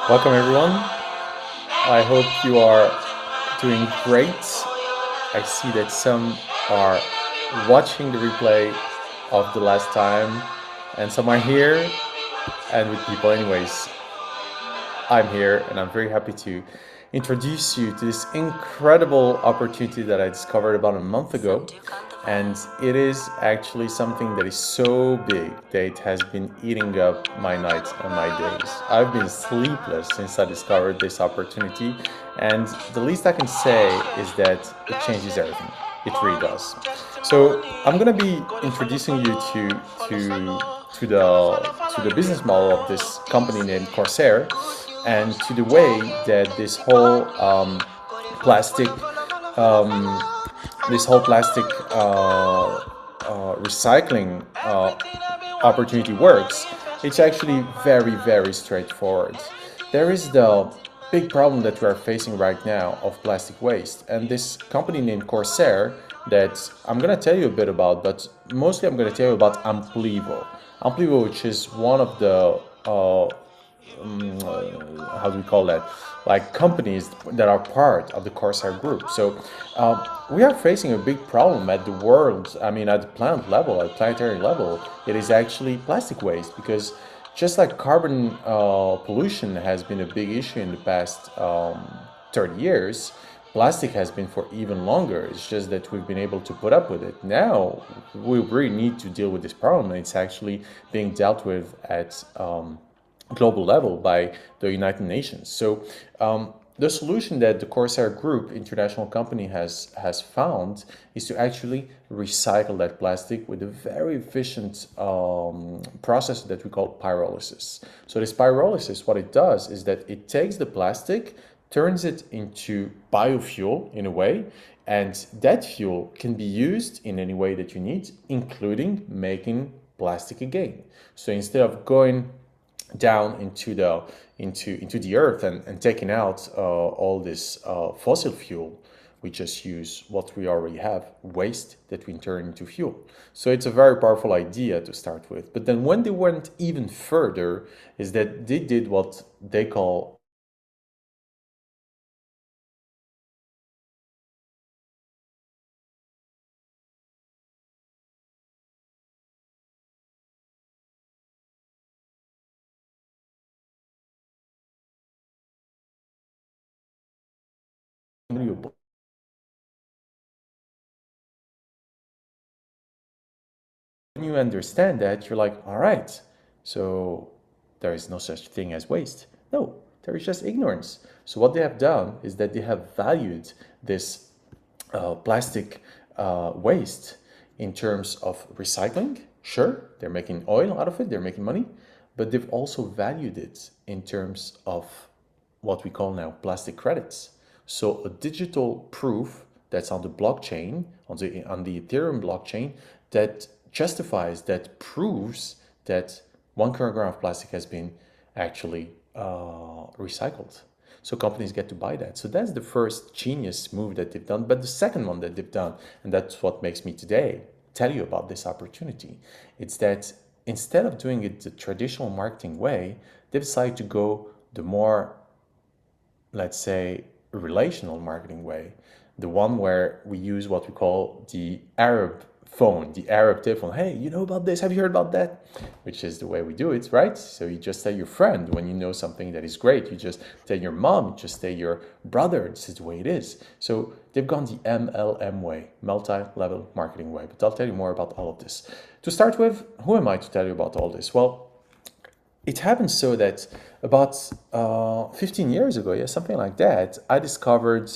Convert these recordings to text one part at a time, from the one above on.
Welcome everyone. I hope you are doing great. I see that some are watching the replay of the last time and some are here and with people anyways. I'm here and I'm very happy to introduce you to this incredible opportunity that I discovered about a month ago. And it is actually something that is so big that it has been eating up my nights and my days. I've been sleepless since I discovered this opportunity, and the least I can say is that it changes everything. It really does. So I'm gonna be introducing you to the business model of this company named Corsair, and to the way that plastic um, this whole plastic recycling opportunity works. It's actually very straightforward. There is the big problem that we are facing right now of plastic waste, and this company named Corsair that I'm gonna tell you a bit about, but mostly I'm gonna tell you about Amplivo. Amplivo, which is one of the how do we call that, like companies that are part of the Corsair group. So we are facing a big problem at the world, I mean at the planet level, at planetary level. It is actually plastic waste, because just like carbon pollution has been a big issue in the past 30 years, plastic has been for even longer. It's just that we've been able to put up with it. Now we really need to deal with this problem, and it's actually being dealt with at global level by the United Nations. So the solution that the Corsair Group, international company, has found is to actually recycle that plastic with a very efficient process that we call pyrolysis. So this pyrolysis, what it does is that it takes the plastic, turns it into biofuel in a way, and that fuel can be used in any way that you need, including making plastic again. So instead of going down into the earth and taking out all this fossil fuel, we just use what we already have, waste that we turn into fuel. So it's a very powerful idea to start with. But then when they went even further, is that they did what they call renewable. When you understand that, you're like, all right, so there is no such thing as waste. No, there is just ignorance. So what they have done is that they have valued this plastic waste in terms of recycling. Sure, they're making oil out of it, they're making money, but they've also valued it in terms of what we call now plastic credits. So a digital proof that's on the blockchain, on the Ethereum blockchain, that justifies, that proves that 1 kilogram of plastic has been actually recycled. So companies get to buy that. So that's the first genius move that they've done. But the second one that they've done, and that's what makes me today tell you about this opportunity, it's that instead of doing it the traditional marketing way, they decided to go the more, let's say, relational marketing way, the one where we use what we call the Arab phone, the Arab telephone. Hey, you know about this? Have you heard about that? Which is the way we do it, right? So you just tell your friend when you know something that is great. You just tell your mom, you just tell your brother. This is the way it is. So they've gone the MLM way, multi-level marketing way. But I'll tell you more about all of this. To start with, who am I to tell you about all this? Well, it happens so that about 15 years ago, yeah, something like that, I discovered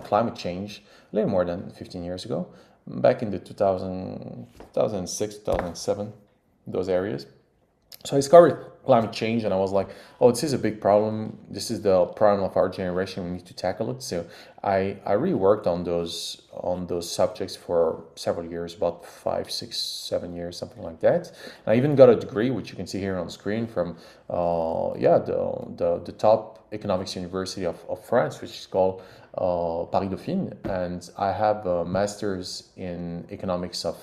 climate change a little more than 15 years ago, back in the 2006, 2007, those areas. So I discovered climate change and I was like, oh, this is a big problem. This is the problem of our generation. We need to tackle it. So I really worked on those subjects for several years, about 5, 6, 7 years, something like that. And I even got a degree, which you can see here on screen, from the top economics university of France, which is called Paris Dauphine. And I have a master's in economics of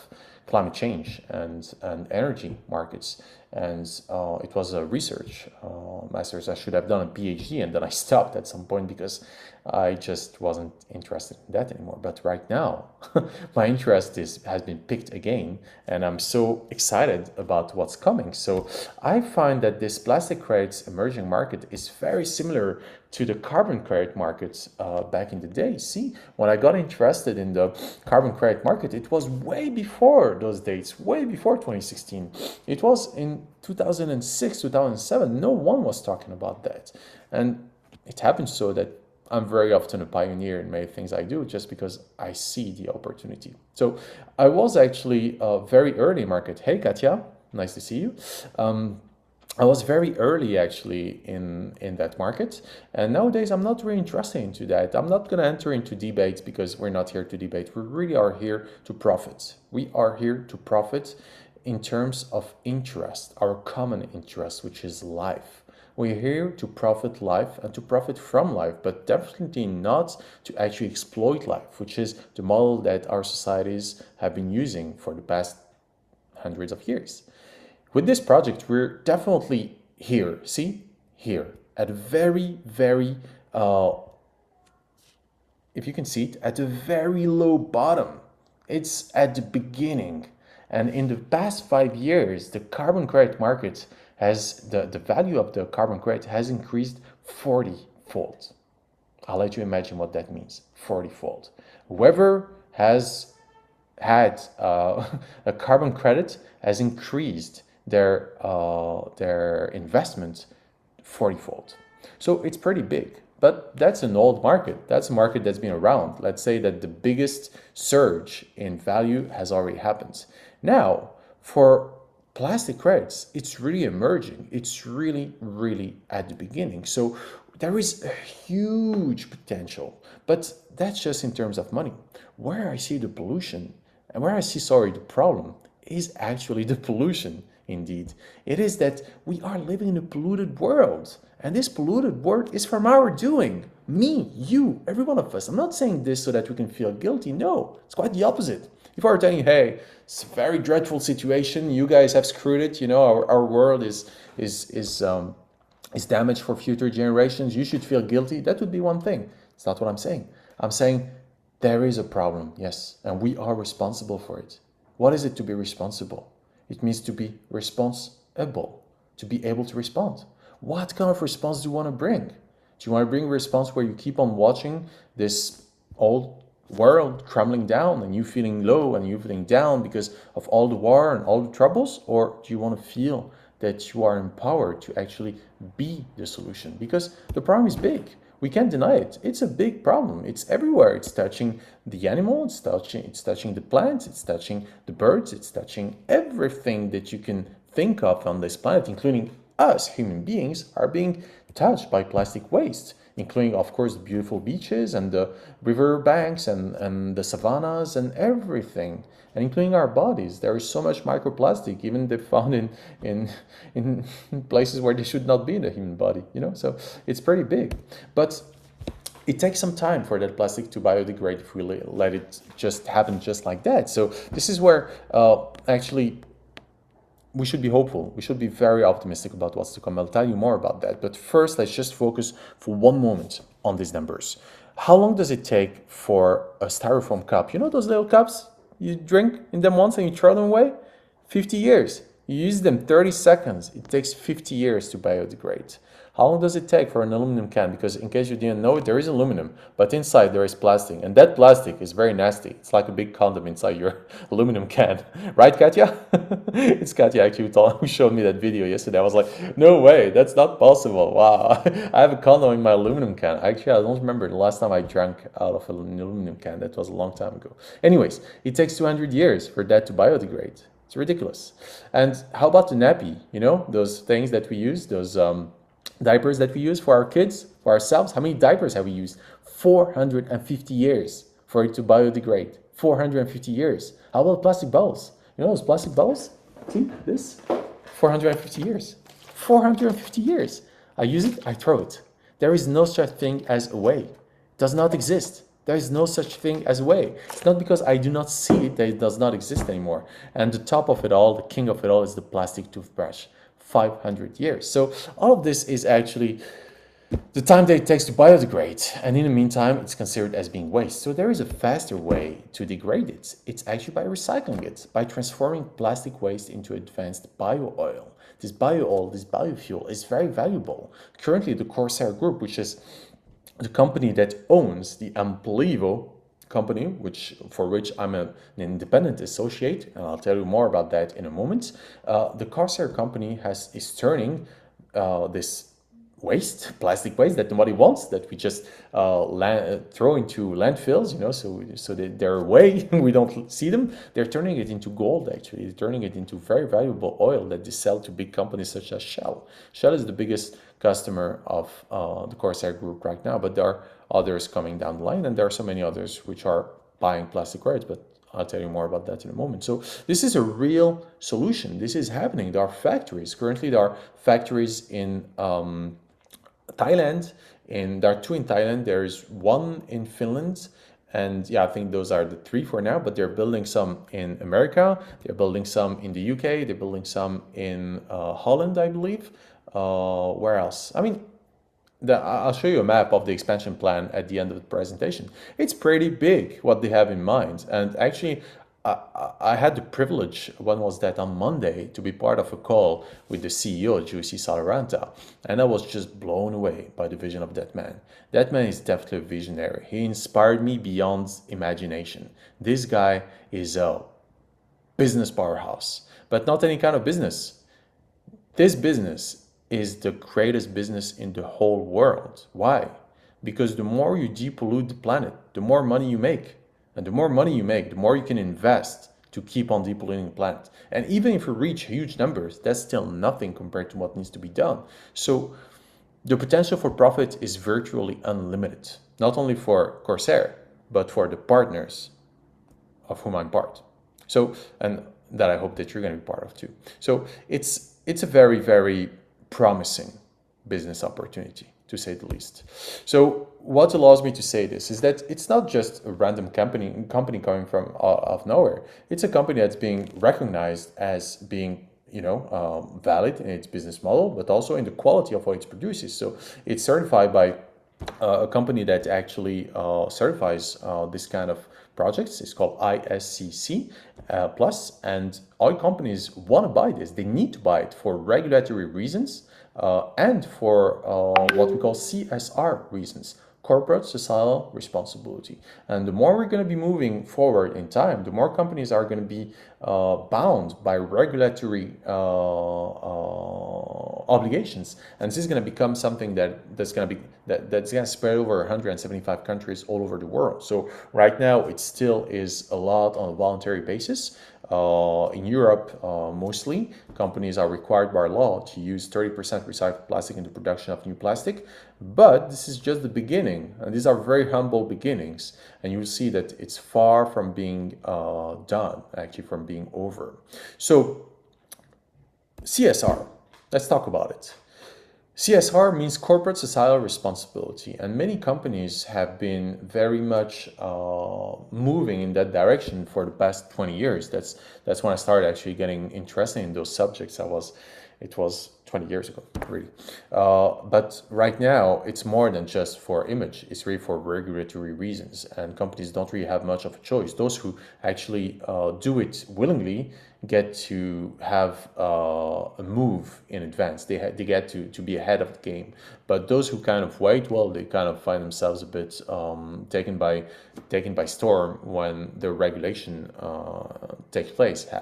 climate change and energy markets. and it was a research master's. I should have done a PhD, and then I stopped at some point because I just wasn't interested in that anymore. But right now, my interest has been picked again, and I'm so excited about what's coming. So I find that this plastic credits emerging market is very similar to the carbon credit market back in the day. See, when I got interested in the carbon credit market, it was way before those dates, way before 2016. It was in 2006, 2007. No one was talking about that. And it happens so that I'm very often a pioneer in many things I do just because I see the opportunity. So I was actually very early market. Hey, Katya, nice to see you. I was very early actually in that market, and nowadays I'm not really interested into that. I'm not going to enter into debates because we're not here to debate. We really are here to profit. We are here to profit in terms of interest, our common interest, which is life. We're here to profit life and to profit from life, but definitely not to actually exploit life, which is the model that our societies have been using for the past hundreds of years. With this project, we're definitely here, see, here, at a very, very, if you can see it, at a very low bottom. It's at the beginning. And in the past 5 years, the carbon credit market has, the value of the carbon credit has increased 40-fold. I'll let you imagine what that means, 40-fold. Whoever has had a carbon credit has increased their investment 40-fold. So it's pretty big, but that's an old market. That's a market that's been around. Let's say that the biggest surge in value has already happened. Now, for plastic credits, it's really emerging. It's really, really at the beginning. So there is a huge potential, but that's just in terms of money. Where I see the pollution and where I see, the problem is actually the pollution. Indeed, it is that we are living in a polluted world, and this polluted world is from our doing. Me, you, every one of us. I'm not saying this so that we can feel guilty. No, it's quite the opposite. If I were telling you, hey, it's a very dreadful situation, you guys have screwed it, you know, our world is damaged for future generations, you should feel guilty, that would be one thing. It's not what I'm saying. I'm saying there is a problem, yes, and we are responsible for it. What is it to be responsible? It means to be responsible, to be able to respond. What kind of response do you want to bring? Do you want to bring a response where you keep on watching this old world crumbling down and you feeling low and you feeling down because of all the war and all the troubles? Or do you want to feel that you are empowered to actually be the solution? Because the problem is big. We can't deny it. It's a big problem. It's everywhere. It's touching the animal, it's touching the plants, it's touching the birds, it's touching everything that you can think of on this planet, including us, human beings, are being touched by plastic waste, including, of course, the beautiful beaches and the river banks and the savannas and everything, and including our bodies. There is so much microplastic, even they found in places where they should not be in the human body, you know, so it's pretty big. But it takes some time for that plastic to biodegrade if we let it just happen just like that. So this is where actually we should be hopeful. We should be very optimistic about what's to come. I'll tell you more about that. But first, let's just focus for one moment on these numbers. How long does it take for a styrofoam cup? You know those little cups? You drink in them once and you throw them away? 50 years. You use them 30 seconds. It takes 50 years to biodegrade. How long does it take for an aluminum can? Because in case you didn't know it, there is aluminum, but inside there is plastic, and that plastic is very nasty. It's like a big condom inside your aluminum can. Right, Katya? It's Katya actually who showed me that video yesterday. I was like, no way, that's not possible. Wow, I have a condom in my aluminum can. Actually, I don't remember the last time I drank out of an aluminum can. That was a long time ago. Anyways, it takes 200 years for that to biodegrade. It's ridiculous. And how about the nappy? You know, those things that we use, those diapers that we use for our kids, for ourselves. How many diapers have we used? 450 years for it to biodegrade. 450 years. How about plastic bottles? You know those plastic bottles? See this? 450 years. 450 years. I use it, I throw it. There is no such thing as a way. It does not exist. There is no such thing as a way. It's not because I do not see it that it does not exist anymore. And the top of it all, the king of it all, is the plastic toothbrush. 500 years. So all of this is actually the time that it takes to biodegrade, and in the meantime, it's considered as being waste. So there is a faster way to degrade it. It's actually by recycling it, by transforming plastic waste into advanced bio-oil. This bio-oil, this biofuel is very valuable. Currently, the Corsair group, which is the company that owns the Amplivo company, for which I'm an independent associate, and I'll tell you more about that in a moment. The Corsair company is turning this plastic waste that nobody wants, that we just throw into landfills, so that they're away, we don't see them. They're turning it into gold, actually. They're turning it into very valuable oil that they sell to big companies such as Shell. Shell is the biggest customer of the Corsair group right now, but there are others coming down the line, and there are so many others which are buying plastic waste, but I'll tell you more about that in a moment. So this is a real solution. This is happening. There are factories. Currently, there are factories in Thailand, and there are 2 in Thailand. There's 1 in Finland, and yeah, I think those are the 3 for now, but they're building some in America, they're building some in the UK, they're building some in Holland, I believe. Where else? I mean, I'll show you a map of the expansion plan at the end of the presentation. It's pretty big what they have in mind, and actually I had the privilege, when was that, on Monday, to be part of a call with the CEO, Juicy Salanta, and I was just blown away by the vision of that man. That man is definitely a visionary. He inspired me beyond imagination. This guy is a business powerhouse, but not any kind of business. This business is the greatest business in the whole world. Why? Because the more you depollute the planet, the more money you make. And the more money you make, the more you can invest to keep on depolluting the planet. And even if you reach huge numbers, that's still nothing compared to what needs to be done. So the potential for profit is virtually unlimited, not only for Corsair, but for the partners of whom I'm part. So, and that I hope that you're going to be part of too. So it's a very, very promising business opportunity, to say the least. So what allows me to say this is that it's not just a random company coming from out of nowhere. It's a company that's being recognized as being valid in its business model, but also in the quality of what it produces. So it's certified by a company that actually certifies this kind of projects. It's called ISCC Plus, and all companies want to buy this. They need to buy it for regulatory reasons and for what we call CSR reasons, corporate societal responsibility. And the more we're going to be moving forward in time, the more companies are going to be bound by regulatory obligations, and this is going to become something that's going to spread over 175 countries all over the world. So right now it still is a lot on a voluntary basis. In Europe, mostly, companies are required by law to use 30% recycled plastic in the production of new plastic. But this is just the beginning, and these are very humble beginnings. And you'll see that it's far from being done, actually from being over. So CSR, let's talk about it. CSR means corporate societal responsibility, and many companies have been very much moving in that direction for the past 20 years. That's when I started actually getting interested in those subjects. It was 20 years ago, really. But right now, it's more than just for image. It's really for regulatory reasons, and companies don't really have much of a choice. Those who actually do it willingly get to have a move in advance. They get to be ahead of the game. But those who kind of wait, well, they kind of find themselves a bit taken by storm when the regulation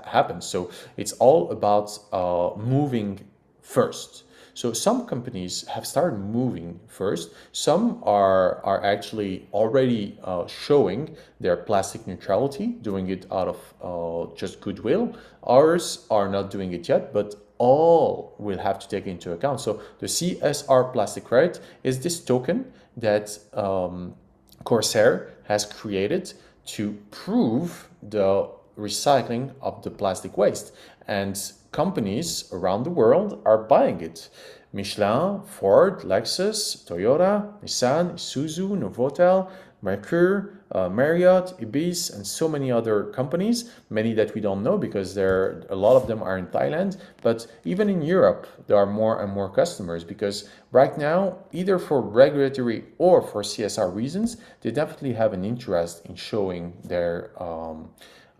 happens. So it's all about moving first. So some companies have started moving first. Some are actually already showing their plastic neutrality, doing it out of just goodwill. Others are not doing it yet, but all will have to take into account. So the CSR plastic credit is this token that Corsair has created to prove the recycling of the plastic waste. And companies around the world are buying it. Michelin, Ford, Lexus, Toyota, Nissan, Isuzu, Novotel, Mercure, Marriott, Ibis, and so many other companies, many that we don't know because a lot of them are in Thailand. But even in Europe, there are more and more customers because right now, either for regulatory or for CSR reasons, they definitely have an interest in showing their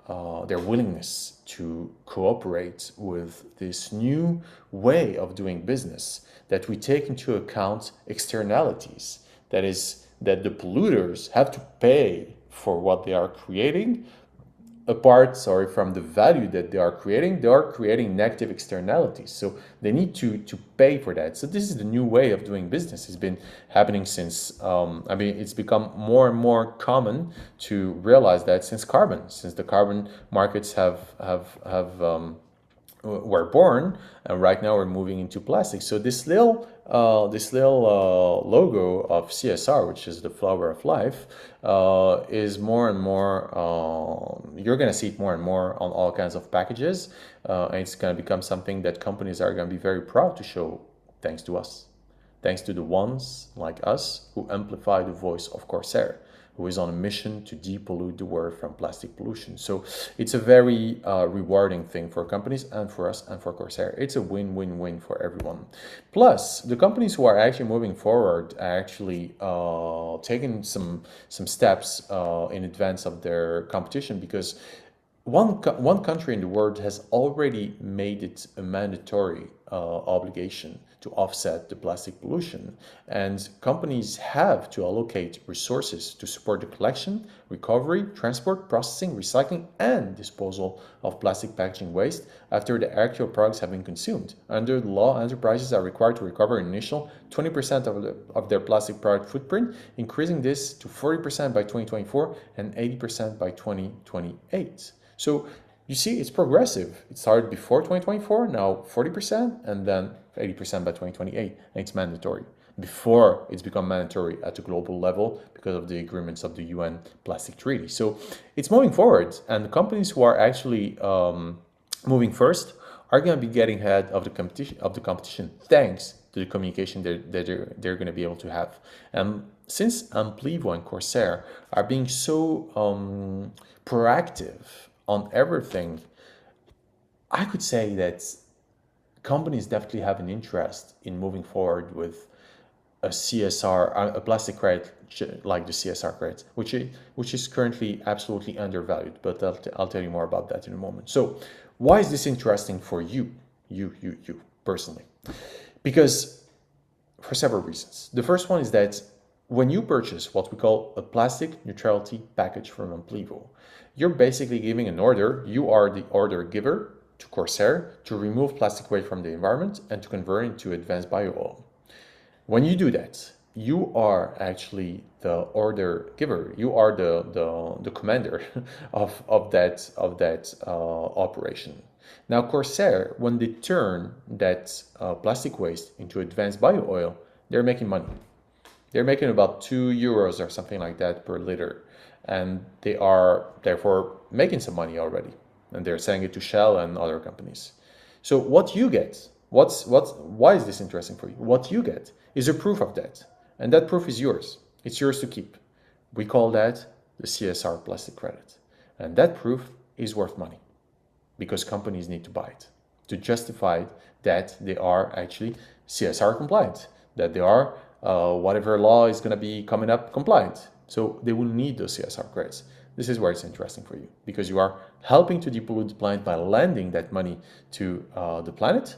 willingness to cooperate with this new way of doing business, that we take into account externalities. That is, that the polluters have to pay for what they are creating. Apart, from the value that they are creating negative externalities. So they need to pay for that. So this is the new way of doing business. It's been happening since, it's become more and more common to realize that since the carbon markets were born, and right now we're moving into plastic. So this little logo of CSR, which is the flower of life, is more and more. You're going to see it more and more on all kinds of packages, and it's going to become something that companies are going to be very proud to show, thanks to us, thanks to the ones like us who amplify the voice of Corsair, who is on a mission to depollute the world from plastic pollution. So it's a very rewarding thing for companies and for us and for Corsair. It's a win-win-win for everyone. Plus, the companies who are actually moving forward are actually taking some steps in advance of their competition, because one country in the world has already made it a mandatory obligation to offset the plastic pollution, and companies have to allocate resources to support the collection, recovery, transport, processing, recycling, and disposal of plastic packaging waste after the actual products have been consumed. Under the law, enterprises are required to recover an initial 20% of their plastic product footprint, increasing this to 40% by 2024 and 80% by 2028. So you see, it's progressive. It started before 2024, now 40%, and then 80% by 2028, and it's mandatory. Before it's become mandatory at a global level because of the agreements of the UN Plastic Treaty. So it's moving forward, and the companies who are actually moving first are going to be getting ahead of the competition thanks to the communication that they're going to be able to have. And since Amplivo and Corsair are being so proactive on everything, I could say that companies definitely have an interest in moving forward with a CSR, a plastic credit like the CSR credit, which is currently absolutely undervalued. But I'll tell you more about that in a moment. So why is this interesting for you personally? Because for several reasons. The first one is that when you purchase what we call a plastic neutrality package from Amplivo, you're basically giving an order. You are the order giver to Corsair to remove plastic waste from the environment and to convert it into advanced bio-oil. When you do that, you are actually the order giver. You are the commander of that operation. Now, Corsair, when they turn that plastic waste into advanced bio-oil, they're making money. They're making about €2 or something like that per liter. And they are therefore making some money already. And they're selling it to Shell and other companies. So what you get, why is this interesting for you? What you get is a proof of that. And that proof is yours. It's yours to keep. We call that the CSR plastic credit. And that proof is worth money because companies need to buy it to justify that they are actually CSR compliant, that they are whatever law is going to be coming up compliant. So they will need those CSR credits. This is where it's interesting for you because you are helping to depollute the planet by lending that money to the planet,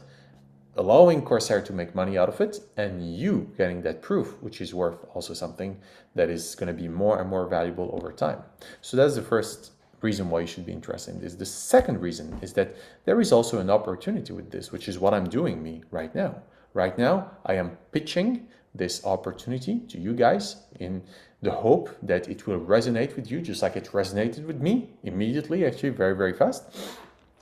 allowing Corsair to make money out of it, and you getting that proof, which is worth also something that is going to be more and more valuable over time. So that's the first reason why you should be interested in this. The second reason is that there is also an opportunity with this, which is what I'm doing right now. Right now, I am pitching this opportunity to you guys in the hope that it will resonate with you just like it resonated with me immediately, actually very, very fast.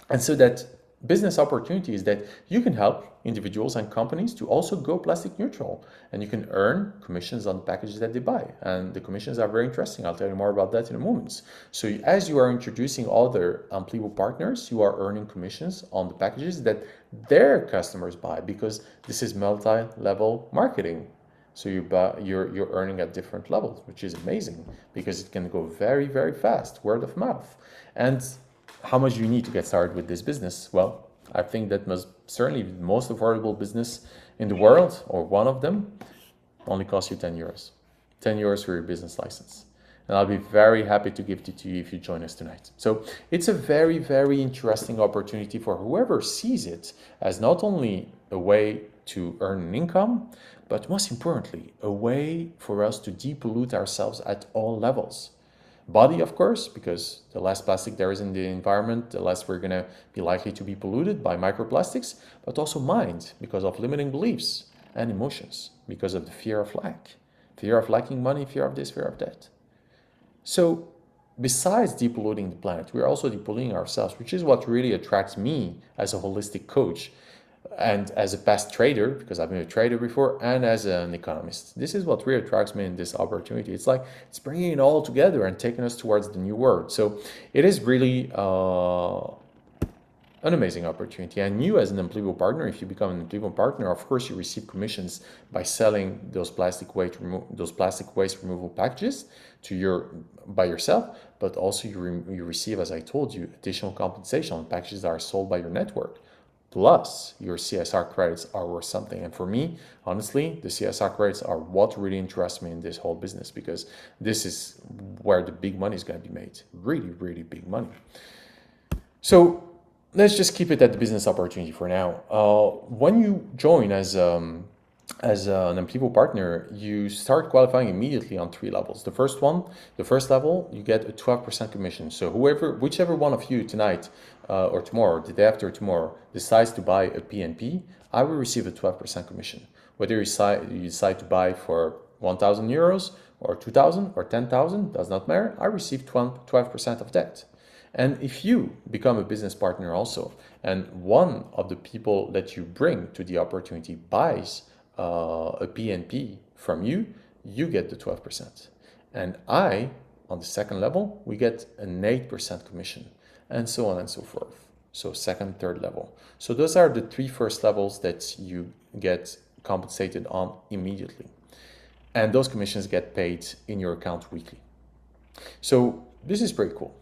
And so that business opportunity is that you can help individuals and companies to also go plastic neutral, and you can earn commissions on the packages that they buy. And the commissions are very interesting. I'll tell you more about that in a moment. So as you are introducing other Amplivo partners, you are earning commissions on the packages that their customers buy, because this is multi-level marketing. So you're earning at different levels, which is amazing because it can go very, very fast, word of mouth. And how much do you need to get started with this business? Well, I think that must certainly be the most affordable business in the world, or one of them, only costs you 10 euros. 10 euros for your business license. And I'll be very happy to give it to you if you join us tonight. So it's a very, very interesting opportunity for whoever sees it as not only a way to earn an income, but most importantly, a way for us to depollute ourselves at all levels. Body, of course, because the less plastic there is in the environment, the less we're going to be likely to be polluted by microplastics, but also mind, because of limiting beliefs, and emotions, because of the fear of lack. Fear of lacking money, fear of this, fear of that. So besides depolluting the planet, we're also depolluting ourselves, which is what really attracts me as a holistic coach and as a past trader, because I've been a trader before, and as an economist. This is what really attracts me in this opportunity. It's like it's bringing it all together and taking us towards the new world. So it is really an amazing opportunity. And you as an Amplivo partner, if you become an Amplivo partner, of course you receive commissions by selling those plastic waste removal packages to by yourself, but also you receive, as I told you, additional compensation on packages that are sold by your network. Plus, your CSR credits are worth something. And for me, honestly, the CSR credits are what really interests me in this whole business, because this is where the big money is going to be made. Really, really big money. So let's just keep it at the business opportunity for now. When you join as an Amplivo partner, you start qualifying immediately on 3 levels. The first level, you get a 12% commission. So whichever one of you tonight or tomorrow, the day after tomorrow, decides to buy a PNP, I will receive a 12% commission. Whether you decide to buy for 1,000 euros or 2,000 or 10,000, does not matter. I receive 12% of that. And if you become a business partner also, and one of the people that you bring to the opportunity buys a PNP from you, you get the 12%. And I, on the second level, we get an 8% commission, and so on and so forth. So second, third level. So those are the 3 first levels that you get compensated on immediately. And those commissions get paid in your account weekly. So this is pretty cool.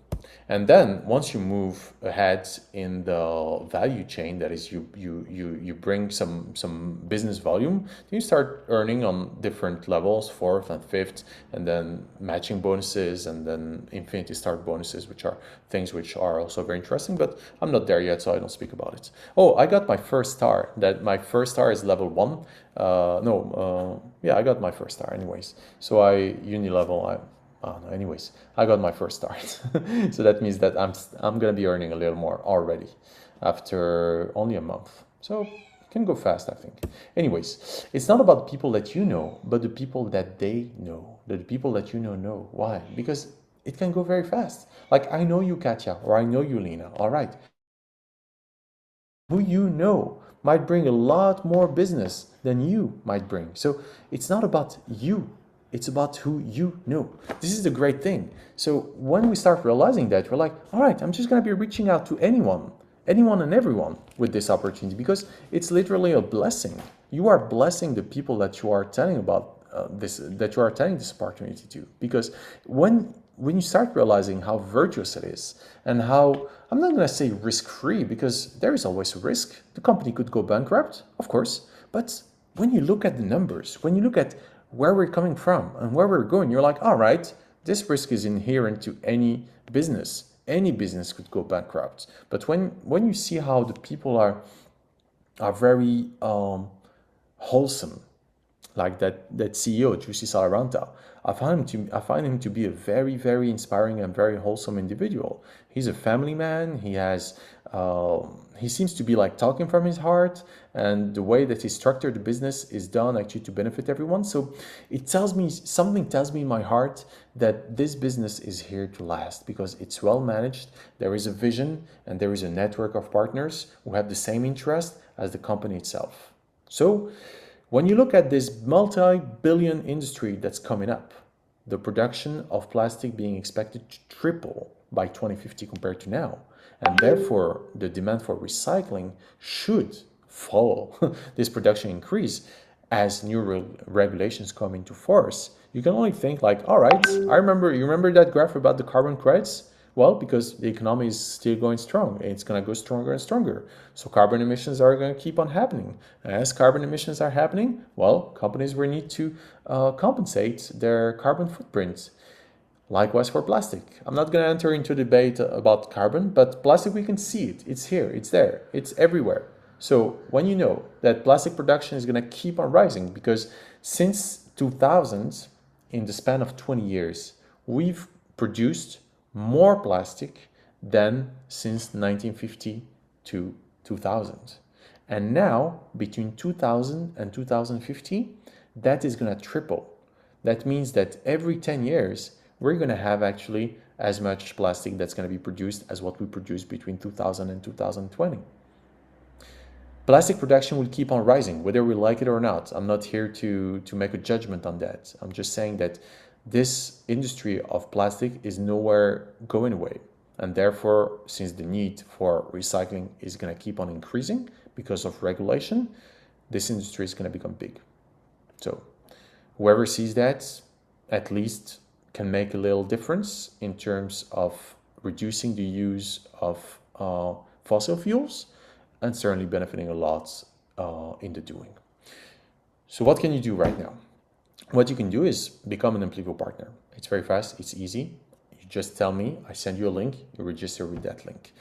And then once you move ahead in the value chain, that is you bring some business volume, then you start earning on different levels, 4th and 5th, and then matching bonuses, and then infinity start bonuses, which are things which are also very interesting, but I'm not there yet, so I don't speak about it. Oh, I got my first star. My first star is level 1. Yeah, I got my first star anyways. So anyways, I got my first start. So that means that I'm gonna be earning a little more already after only a month. So it can go fast, I think. Anyways, it's not about the people that you know, but the people that they know. The people that you know. Why? Because it can go very fast. Like, I know you, Katja, or I know you, Lena. All right. Who you know might bring a lot more business than you might bring. So it's not about you. It's about who you know. This is the great thing. So when we start realizing that, we're like, all right, I'm just going to be reaching out to anyone and everyone with this opportunity, because it's literally a blessing. You are blessing the people that you are telling about that you are telling this opportunity to, because when you start realizing how virtuous it is, and how, I'm not going to say risk-free, because there is always a risk. The company could go bankrupt, of course, but when you look at the numbers, when you look at where we're coming from and where we're going, you're like, all right, this risk is inherent to any business. Any business could go bankrupt. But when you see how the people are very wholesome, like that CEO, Juicy Salanta, I find him to be a very, very inspiring and very wholesome individual. He's a family man. He seems to be like talking from his heart, and the way that he structured the business is done actually to benefit everyone. So something tells me in my heart that this business is here to last, because it's well managed. There is a vision, and there is a network of partners who have the same interest as the company itself. So when you look at this multi-billion industry that's coming up, the production of plastic being expected to triple by 2050 compared to now, and therefore the demand for recycling should follow this production increase. as new regulations come into force, you can only think like, all right, you remember that graph about the carbon credits? Well, because the economy is still going strong, it's going to go stronger and stronger. So carbon emissions are going to keep on happening. And as carbon emissions are happening, well, companies will need to compensate their carbon footprint. Likewise for plastic. I'm not going to enter into debate about carbon, but plastic, we can see it. It's here, it's there, it's everywhere. So when you know that plastic production is going to keep on rising, because since 2000, in the span of 20 years, we've produced more plastic than since 1950 to 2000. And now, between 2000 and 2050, that is going to triple. That means that every 10 years, we're going to have actually as much plastic that's going to be produced as what we produced between 2000 and 2020. Plastic production will keep on rising, whether we like it or not. I'm not here to make a judgment on that. I'm just saying that this industry of plastic is nowhere going away. And therefore, since the need for recycling is going to keep on increasing because of regulation, this industry is going to become big. So whoever sees that, at least can make a little difference in terms of reducing the use of fossil fuels, and certainly benefiting a lot in the doing. So what can you do right now? What you can do is become an Amplivo partner. It's very fast, it's easy. You just tell me, I send you a link, you register with that link.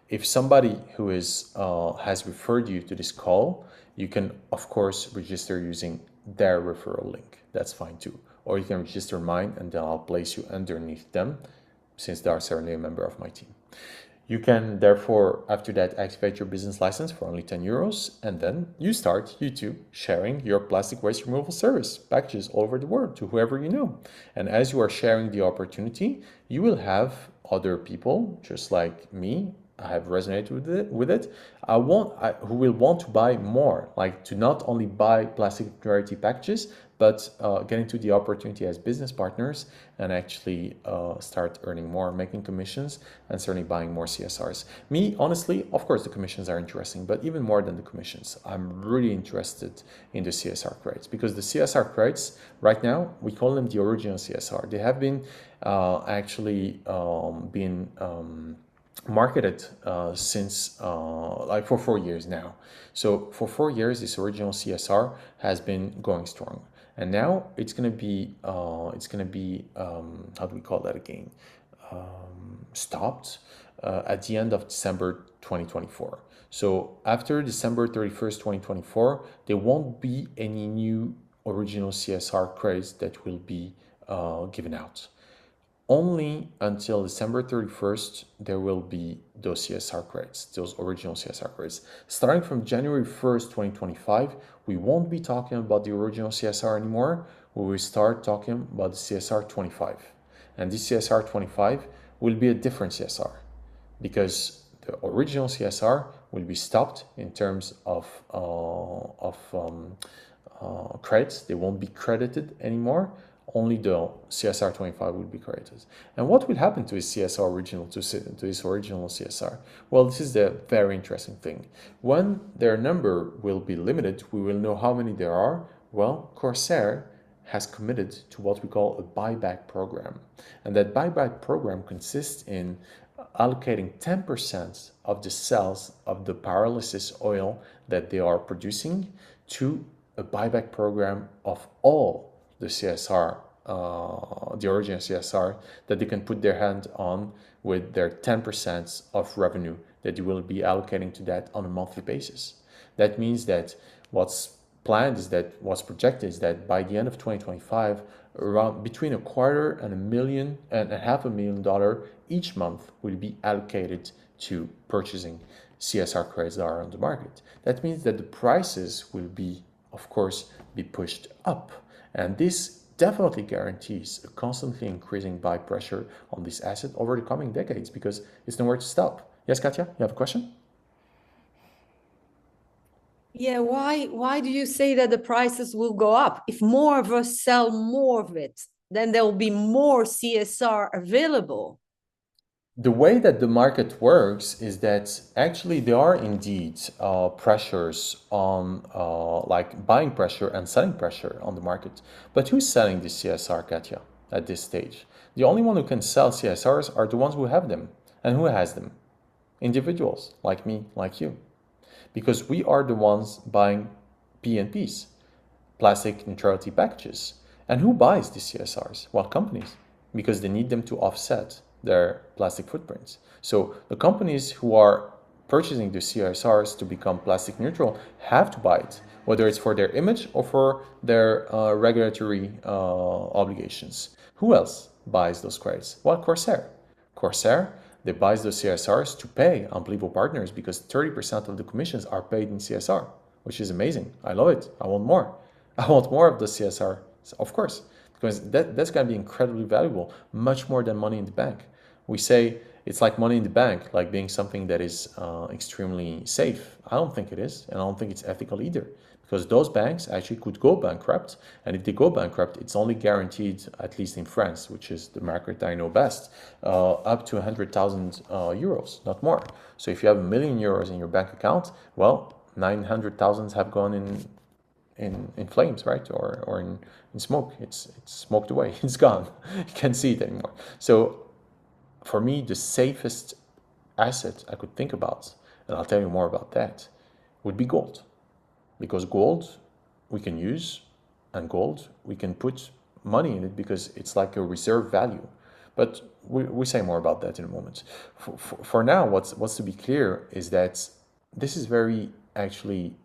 If somebody who is has referred you to this call, you can of course register using their referral link. That's fine too. Or you can register mine and then I'll place you underneath them, since they are certainly a member of my team. You can therefore, after that, activate your business license for only 10 euros, and then you start, you too, sharing your plastic waste removal service packages all over the world to whoever you know. And as you are sharing the opportunity, you will have other people, just like me, I have resonated with it, who will want to buy more, like to not only buy plastic neutrality packages, but get into the opportunity as business partners and actually start earning more, making commissions, and certainly buying more CSRs. Me, honestly, of course, the commissions are interesting, but even more than the commissions, I'm really interested in the CSR credits, because the CSR credits, right now, we call them the original CSR. They have been marketed since like for 4 years now. So for 4 years, this original CSR has been going strong, and now it's going to be how do we call that again? Stopped at the end of December 2024. So after December 31st, 2024, there won't be any new original CSR credits that will be given out. Only until December 31st, there will be those CSR credits, those original CSR credits. Starting from January 1st, 2025, we won't be talking about the original CSR anymore. We will start talking about the CSR 25. And this CSR 25 will be a different CSR, because the original CSR will be stopped in terms of credits. They won't be credited anymore. Only the CSR 25 will be credited. And what will happen to his CSR original, to his original CSR? Well, this is the very interesting thing. When their number will be limited, we will know how many there are. Well, Corsair has committed to what we call a buyback program. And that buyback program consists in allocating 10% of the sales of the pyrolysis oil that they are producing to a buyback program of all the CSR, the original CSR, that they can put their hand on with their 10% of revenue that you will be allocating to that on a monthly basis. That means that what's planned is that, what's projected is that by the end of 2025, around between $250,000 and $500,000 each month will be allocated to purchasing CSR credits that are on the market. That means that the prices will be, of course, be pushed up. And this definitely guarantees a constantly increasing buy pressure on this asset over the coming decades, because it's nowhere to stop. Yes, Katja, you have a question? Yeah, why do you say that the prices will go up? If more of us sell more of it, then there will be more CSR available. The way that the market works is that actually there are indeed pressures on like buying pressure and selling pressure on the market. But who's selling the CSR, Katya, at this stage? The only one who can sell CSRs are the ones who have them. And who has them? Individuals like me, like you. Because we are the ones buying P&Ps, plastic neutrality packages. And who buys the CSRs? Well, companies, because they need them to offset their plastic footprints. So the companies who are purchasing the CSRs to become plastic neutral have to buy it, whether it's for their image or for their regulatory obligations. Who else buys those credits? Well, Corsair. Corsair, they buys those CSRs to pay Amplivo partners because 30% of the commissions are paid in CSR, which is amazing. I love it. I want more. I want more of the CSR, of course, because that's going to be incredibly valuable, much more than money in the bank. We say it's like money in the bank, like being something that is extremely safe. I don't think it is, and I don't think it's ethical either, because those banks actually could go bankrupt, and if they go bankrupt, it's only guaranteed, at least in France, which is the market I know best, up to 100,000 euros, not more. So if you have €1 million in your bank account, well, 900,000 have gone in flames, right? Or in smoke. It's smoked away. It's gone. You can't see it anymore. So for me, the safest asset I could think about, and I'll tell you more about that, would be gold. Because gold we can use, and gold we can put money in it because it's like a reserve value. But we say more about that in a moment. For now, what's to be clear is that this is very actually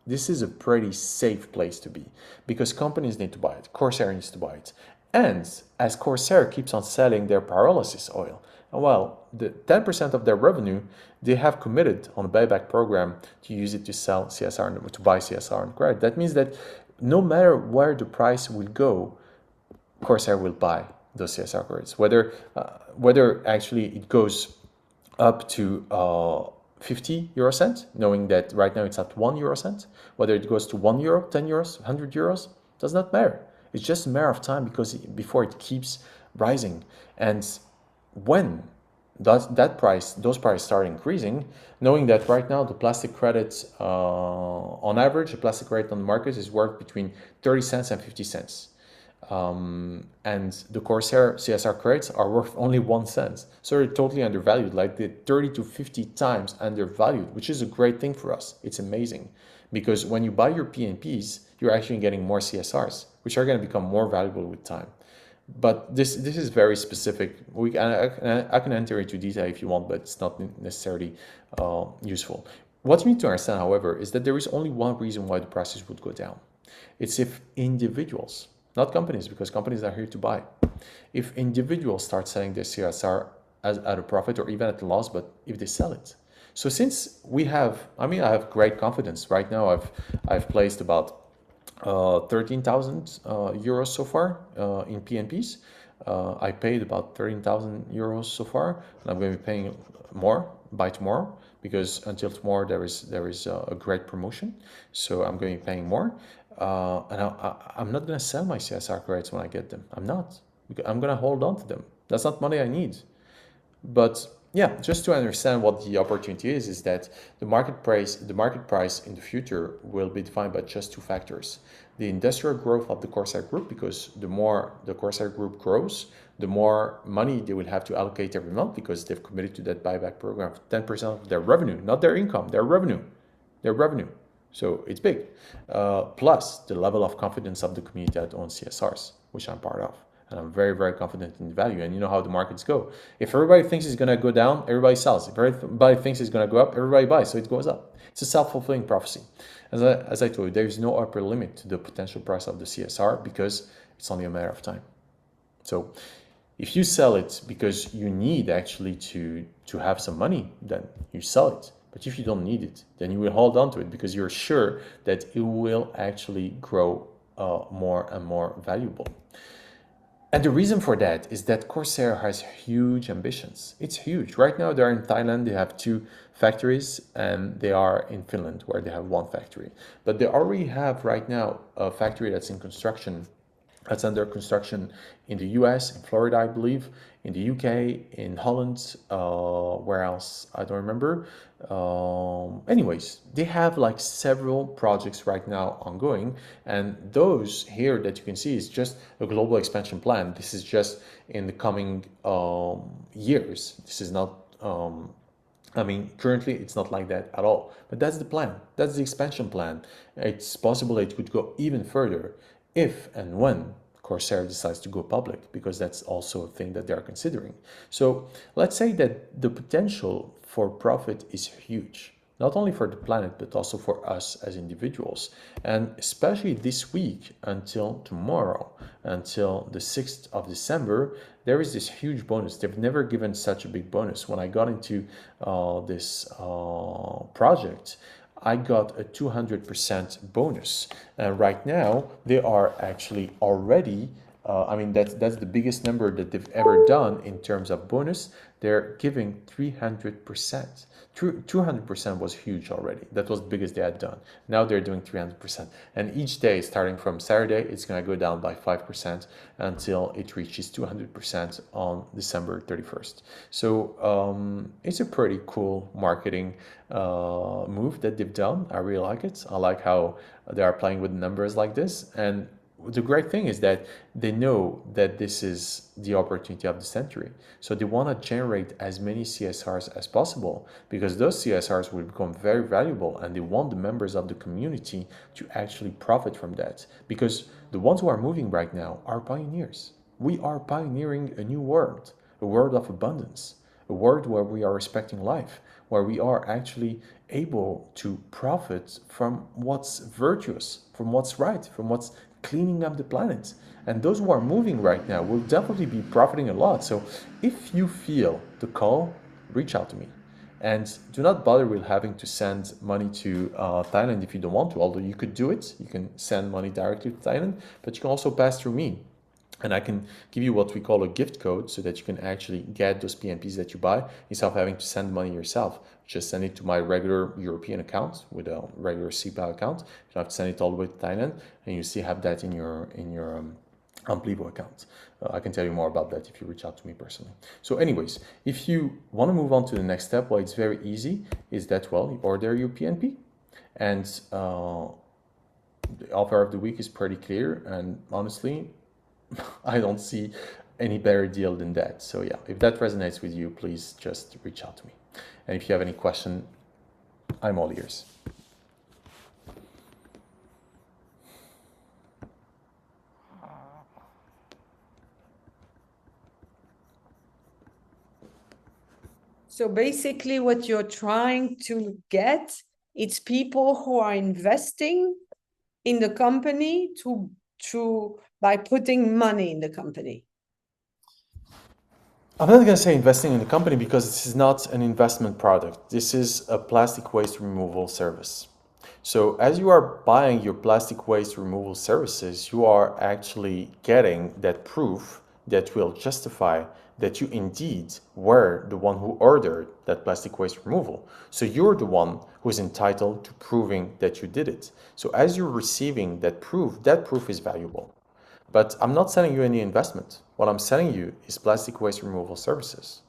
this is a pretty safe place to be because companies need to buy it. Corsair needs to buy it. And as Corsair keeps on selling their pyrolysis oil, well, the 10% of their revenue, they have committed on a buyback program to use it to sell CSR, to buy CSR and credit. That means that no matter where the price will go, Corsair will buy those CSR credits. Whether actually it goes up to 50 euro cent, knowing that right now it's at 1 euro cent, whether it goes to 1 euro, 10 euros, 100 euros, does not matter. It's just a matter of time because before it keeps rising. And when those prices start increasing, knowing that right now the plastic credits, on average, the plastic credit on the market is worth between 30 cents and 50 cents. And the Corsair CSR credits are worth only 1 cent. So they're totally undervalued, like the 30 to 50 times undervalued, which is a great thing for us. It's amazing because when you buy your P&Ps, you're actually getting more CSRs, which are going to become more valuable with time. But this is very specific. I can enter into detail if you want, but it's not necessarily useful. What you need to understand, however, is that there is only one reason why the prices would go down. It's if individuals, not companies, because companies are here to buy. If individuals start selling their CSR at a profit or even at a loss, but if they sell it. So since we have, I have great confidence. Right now I've placed about 13,000 euros so far in P&Ps. I paid about 13,000 euros so far, and I'm going to be paying more by tomorrow because until tomorrow there is a great promotion. So I'm going to be paying more. And I'm not going to sell my CSR credits when I get them. I'm not. I'm going to hold on to them. That's not money I need. But yeah, just to understand what the opportunity is that the market price in the future will be defined by just two factors. The industrial growth of the Corsair group, because the more the Corsair group grows, the more money they will have to allocate every month because they've committed to that buyback program for 10% of their revenue, not their income, their revenue. So it's big. Plus the level of confidence of the community that owns CSRs, which I'm part of. And I'm very, very confident in the value. And you know how the markets go. If everybody thinks it's going to go down, everybody sells. If everybody thinks it's going to go up, everybody buys. So it goes up. It's a self-fulfilling prophecy. As I told you, there is no upper limit to the potential price of the CSR because it's only a matter of time. So if you sell it because you need actually to have some money, then you sell it. But if you don't need it, then you will hold on to it because you're sure that it will actually grow more and more valuable. And the reason for that is that Corsair has huge ambitions. It's huge. Right now they're in Thailand, they have 2 factories, and they are in Finland where they have 1 factory. But they already have right now a factory that's in construction That's under construction in the US, in Florida, I believe, in the UK, in Holland, where else? I don't remember. Anyways, they have like several projects right now ongoing, and those here that you can see is just a global expansion plan. This is just in the coming years. This is not I mean, currently it's not like that at all, but that's the plan. That's the expansion plan. It's possible it could go even further if and when Corsair decides to go public, because that's also a thing that they're considering. So let's say that the potential for profit is huge, not only for the planet, but also for us as individuals. And especially this week until tomorrow, until the 6th of December, there is this huge bonus. They've never given such a big bonus. When I got into this project, I got a 200% bonus. And right now, they are actually already, I mean, that's the biggest number that they've ever done in terms of bonus. They're giving 300%. 200% was huge already. That was the biggest they had done. Now they're doing 300%. And each day, starting from Saturday, it's going to go down by 5% until it reaches 200% on December 31st. So it's a pretty cool marketing move that they've done. I really like it. I like how they are playing with numbers like this. And the great thing is that they know that this is the opportunity of the century. So they want to generate as many CSRs as possible, because those CSRs will become very valuable, and they want the members of the community to actually profit from that, because the ones who are moving right now are pioneers. We are pioneering a new world, a world of abundance, a world where we are respecting life, where we are actually able to profit from what's virtuous, from what's right, from what's cleaning up the planet. And those who are moving right now will definitely be profiting a lot. So if you feel the call, reach out to me. And do not bother with having to send money to Thailand if you don't want to, although you could do it. You can send money directly to Thailand, but you can also pass through me. And I can give you what we call a gift code so that you can actually get those PNPs that you buy instead of having to send money yourself. Just send it to my regular European account with a regular CPA account. You don't have to send it all the way to Thailand, and you still have that in your Amplivo account. I can tell you more about that if you reach out to me personally. So anyways, if you want to move on to the next step, well, it's very easy. Is that, well, you order your PNP, and the offer of the week is pretty clear. And honestly, I don't see any better deal than that. So yeah, if that resonates with you, please just reach out to me. And if you have any question, I'm all ears. So basically what you're trying to get, it's people who are investing in the company by putting money in the company. I'm not going to say investing in the company, because this is not an investment product. This is a plastic waste removal service. So as you are buying your plastic waste removal services, you are actually getting that proof that will justify that you indeed were the one who ordered that plastic waste removal. So you're the one who is entitled to proving that you did it. So as you're receiving that proof is valuable. But I'm not selling you any investment. What I'm selling you is plastic waste removal services.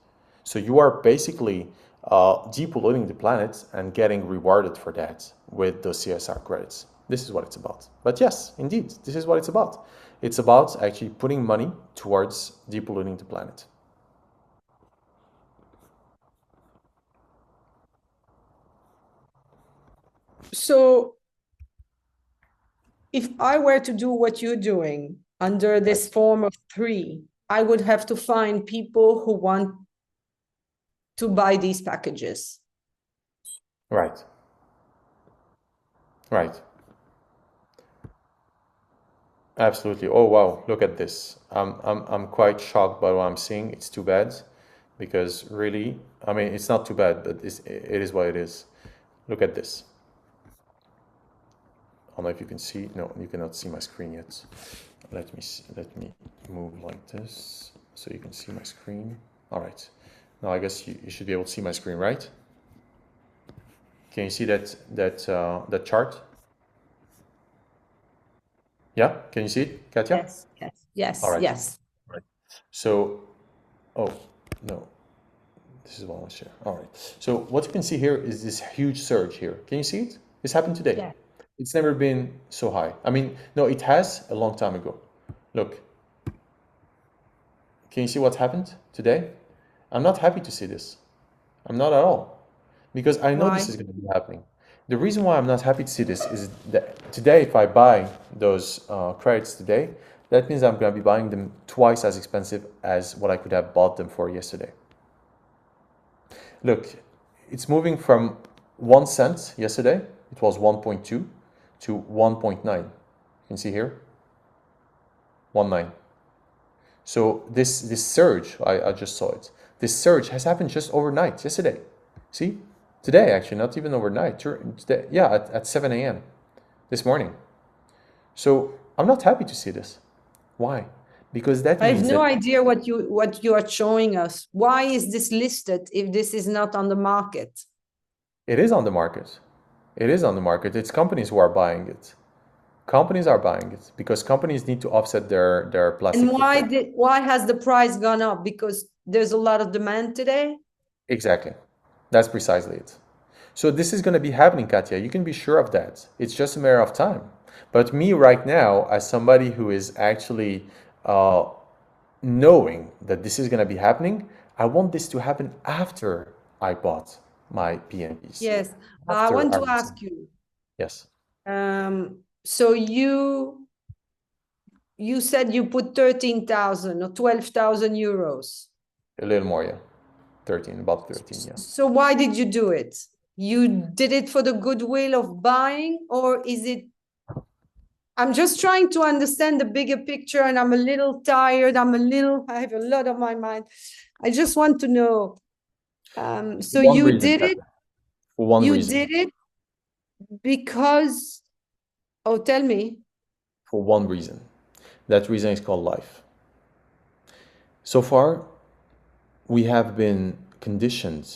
So you are basically depolluting the planet and getting rewarded for that with those CSR credits. This is what it's about. But yes, indeed, this is what it's about. It's about actually putting money towards depolluting the planet. So if I were to do what you're doing under this form of 3, I would have to find people who want to buy these packages. Right. Right. Absolutely. Oh wow, look at this. I'm quite shocked by what I'm seeing. It's too bad, because really, I mean, it's not too bad, but it is what it is. Look at this. I don't know if you can see. No, you cannot see my screen yet. Let me move like this so you can see my screen. All right. Now I guess you should be able to see my screen, right? Can you see that chart? Yeah, can you see it, Katya? Yes, yes, yes, All right. yes. All right. So, oh, no, this is what I want to share. All right. So what you can see here is this huge surge here. Can you see it? This happened today. Yeah. It's never been so high. I mean, no, it has a long time ago. Look, can you see what happened today? I'm not happy to see this. I'm not at all. Because I know this Why? is going to be happening. The reason why I'm not happy to see this is that today, if I buy those credits today, that means I'm going to be buying them twice as expensive as what I could have bought them for yesterday. Look, it's moving from 1 cent yesterday, it was 1.2 to 1.9. You can see here, 1.9. So this surge, I just saw it. This surge has happened just overnight, yesterday. See? Today, actually, not even overnight. Today, yeah, at 7 a.m. this morning. So I'm not happy to see this. Why? Because that I have means no that idea what you are showing us. Why is this listed if this is not on the market? it is on the market. It is on the market. It's companies who are buying it. Companies are buying it because companies need to offset their plastic And footprint. why has the price gone up? Because there's a lot of demand today. Exactly. That's precisely it. So this is going to be happening, Katya. You can be sure of that. It's just a matter of time. But me right now, as somebody who is actually knowing that this is going to be happening, I want this to happen after I bought my PNPs. Yes, I After want I to received. ask you. Yes, So you said you put 13,000 or 12,000 euros. a little more, yeah. 13, about 13, yeah. So why did you do it? You did it for the goodwill of buying, or is it? I'm just trying to understand the bigger picture, and I'm a little tired. I have a lot on my mind. I just want to know. So One you reason, did it. Katya. For one You reason. did it because. Oh, tell me. For one reason. That reason is called life. So far, we have been conditioned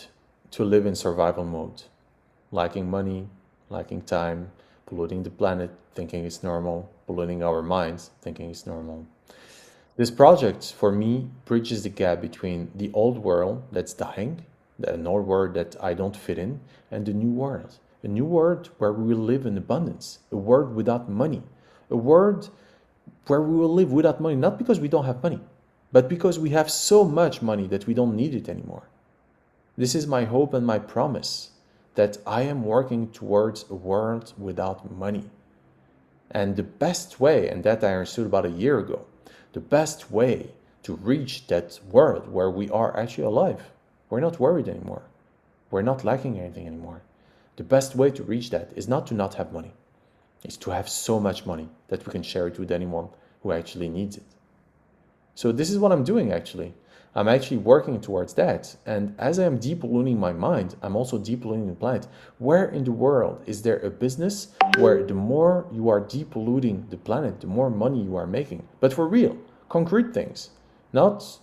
to live in survival mode, lacking money, lacking time, polluting the planet, thinking it's normal, polluting our minds, thinking it's normal. This project, for me, bridges the gap between the old world that's dying, an old world that I don't fit in, and the new world. A new world where we will live in abundance, a world without money, a world where we will live without money, not because we don't have money, but because we have so much money that we don't need it anymore. This is my hope and my promise that I am working towards a world without money. And the best way, and that I understood about a year ago, the best way to reach that world where we are actually alive, we're not worried anymore, we're not lacking anything anymore. The best way to reach that is not to not have money, it's to have so much money that we can share it with anyone who actually needs it. So this is what I'm doing actually. I'm actually working towards that. And as I am depolluting my mind, I'm also depolluting the planet. Where in the world is there a business where the more you are depolluting the planet, the more money you are making? But for real, concrete things, not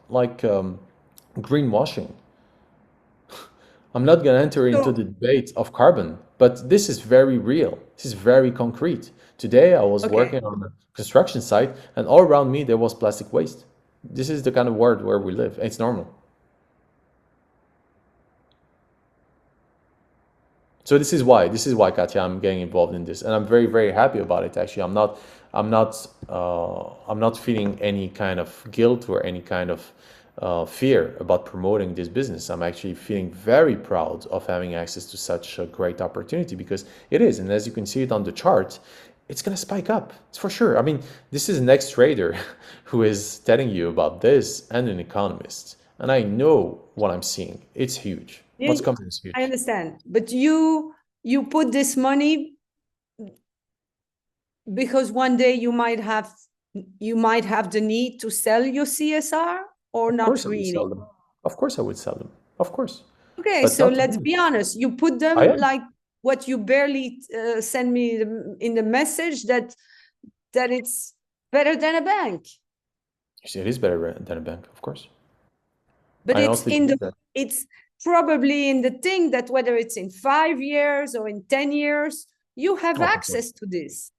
like greenwashing. I'm not going to enter into So the debate of carbon, but this is very real. This is very concrete. Today, I was okay. working on a construction site, and all around me, there was plastic waste. This is the kind of world where we live. It's normal. So this is why, Katya, I'm getting involved in this, and I'm very, very happy about it. Actually, I'm not feeling any kind of guilt or any kind of fear about promoting this business. I'm actually feeling very proud of having access to such a great opportunity because it is, and as you can see it on the chart, it's gonna spike up. It's for sure. I mean, this is an ex-trader who is telling you about this and an economist, and I know what I'm seeing. It's huge. What's You, coming is I huge. understand, but you put this money because one day you might have the need to sell your CSR or Of not course I would sell really. them. Of course I would sell them. Of course. Okay, But so not let's today. be honest. You put I them am. like what you barely send me in the message that it's better than a bank. It is better than a bank, of course. But I honestly believe that. it's probably in the thing that whether it's in 5 years or in 10 years, you have Oh, for sure. access to this.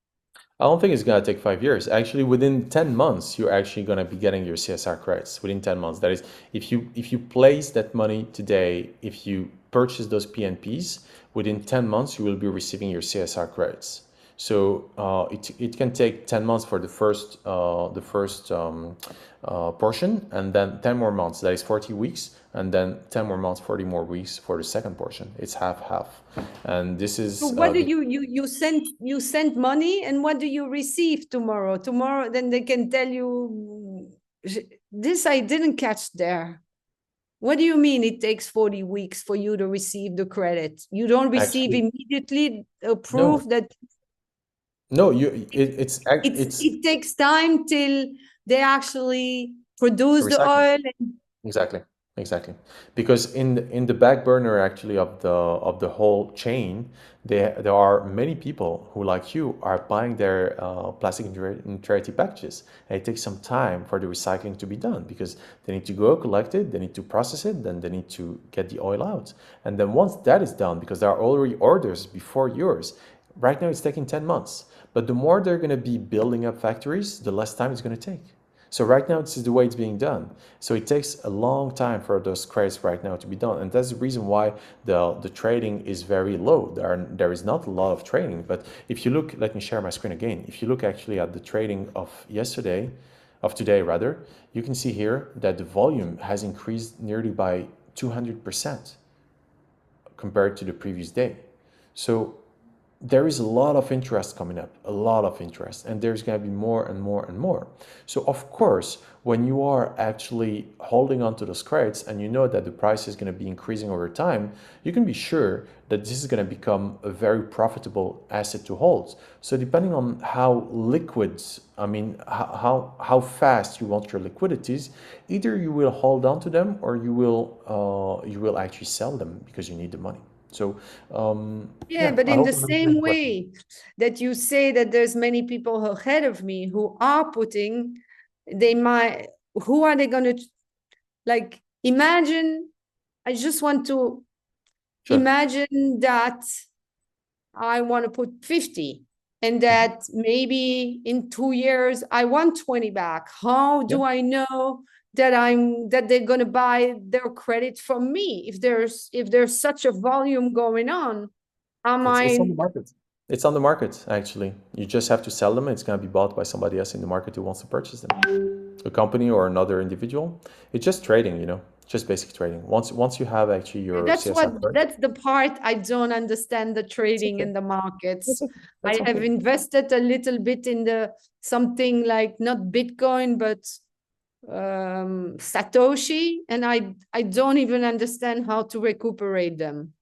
I don't think it's going to take 5 years. Actually, within 10 months, you're actually going to be getting your CSR credits within 10 months. That is, if you place that money today, if you purchase those PNPs, within 10 months, you will be receiving your CSR credits. So it can take 10 months for the first portion, and then 10 more months. That is 40 weeks, and then 10 more months, 40 more weeks for the second portion. It's half half, and this So is what do you send money, and what do you receive tomorrow? Tomorrow, then they can tell you this I didn't catch there. What do you mean it takes 40 weeks for you to receive the credit? You don't receive actually immediately a no. proof that No, it's it takes time till they actually produce the recycling. oil. Exactly, exactly. Because in the back burner actually of the whole chain, there are many people who, like you, are buying their plastic neutrality packages, and it takes some time for the recycling to be done because they need to go collect it, they need to process it, then they need to get the oil out, and then once that is done, because there are already orders before yours. Right now, it's taking 10 months, but the more they're going to be building up factories, the less time it's going to take. So right now, this is the way it's being done. So it takes a long time for those credits right now to be done, and that's the reason why the trading is very low. There is not a lot of trading. But if you look, let me share my screen again. If you look actually at the trading of yesterday, of today rather, you can see here that the volume has increased nearly by 200% compared to the previous day. So there is a lot of interest coming up, a lot of interest, and there's going to be more and more and more. So of course, when you are actually holding on to those credits and you know that the price is going to be increasing over time, you can be sure that this is going to become a very profitable asset to hold. So depending on how liquid, I mean, how fast you want your liquidities, either you will hold on to them or you will actually sell them because you need the money. So Yeah, yeah, but I in hope the I'm answering same the question. way that you say that there's many people ahead of me who are putting, they might, who are they going to, like, imagine, I just want to Sure. imagine that I want to put 50 and Mhm. that maybe in 2 years I want 20 back. How Yeah. do I know that they're going to buy their credit from me if there's such a volume going on? Am It's on I the market. It's on the market, actually. You just have to sell them. It's going to be bought by somebody else in the market who wants to purchase them. A company or another individual. It's just trading, just basic trading. Once you have actually your CSR card, that's the part I don't understand, the it's trading okay. in the markets. That's okay. That's I have okay. invested a little bit in the something like not Bitcoin, but Satoshi, and I don't even understand how to recuperate them.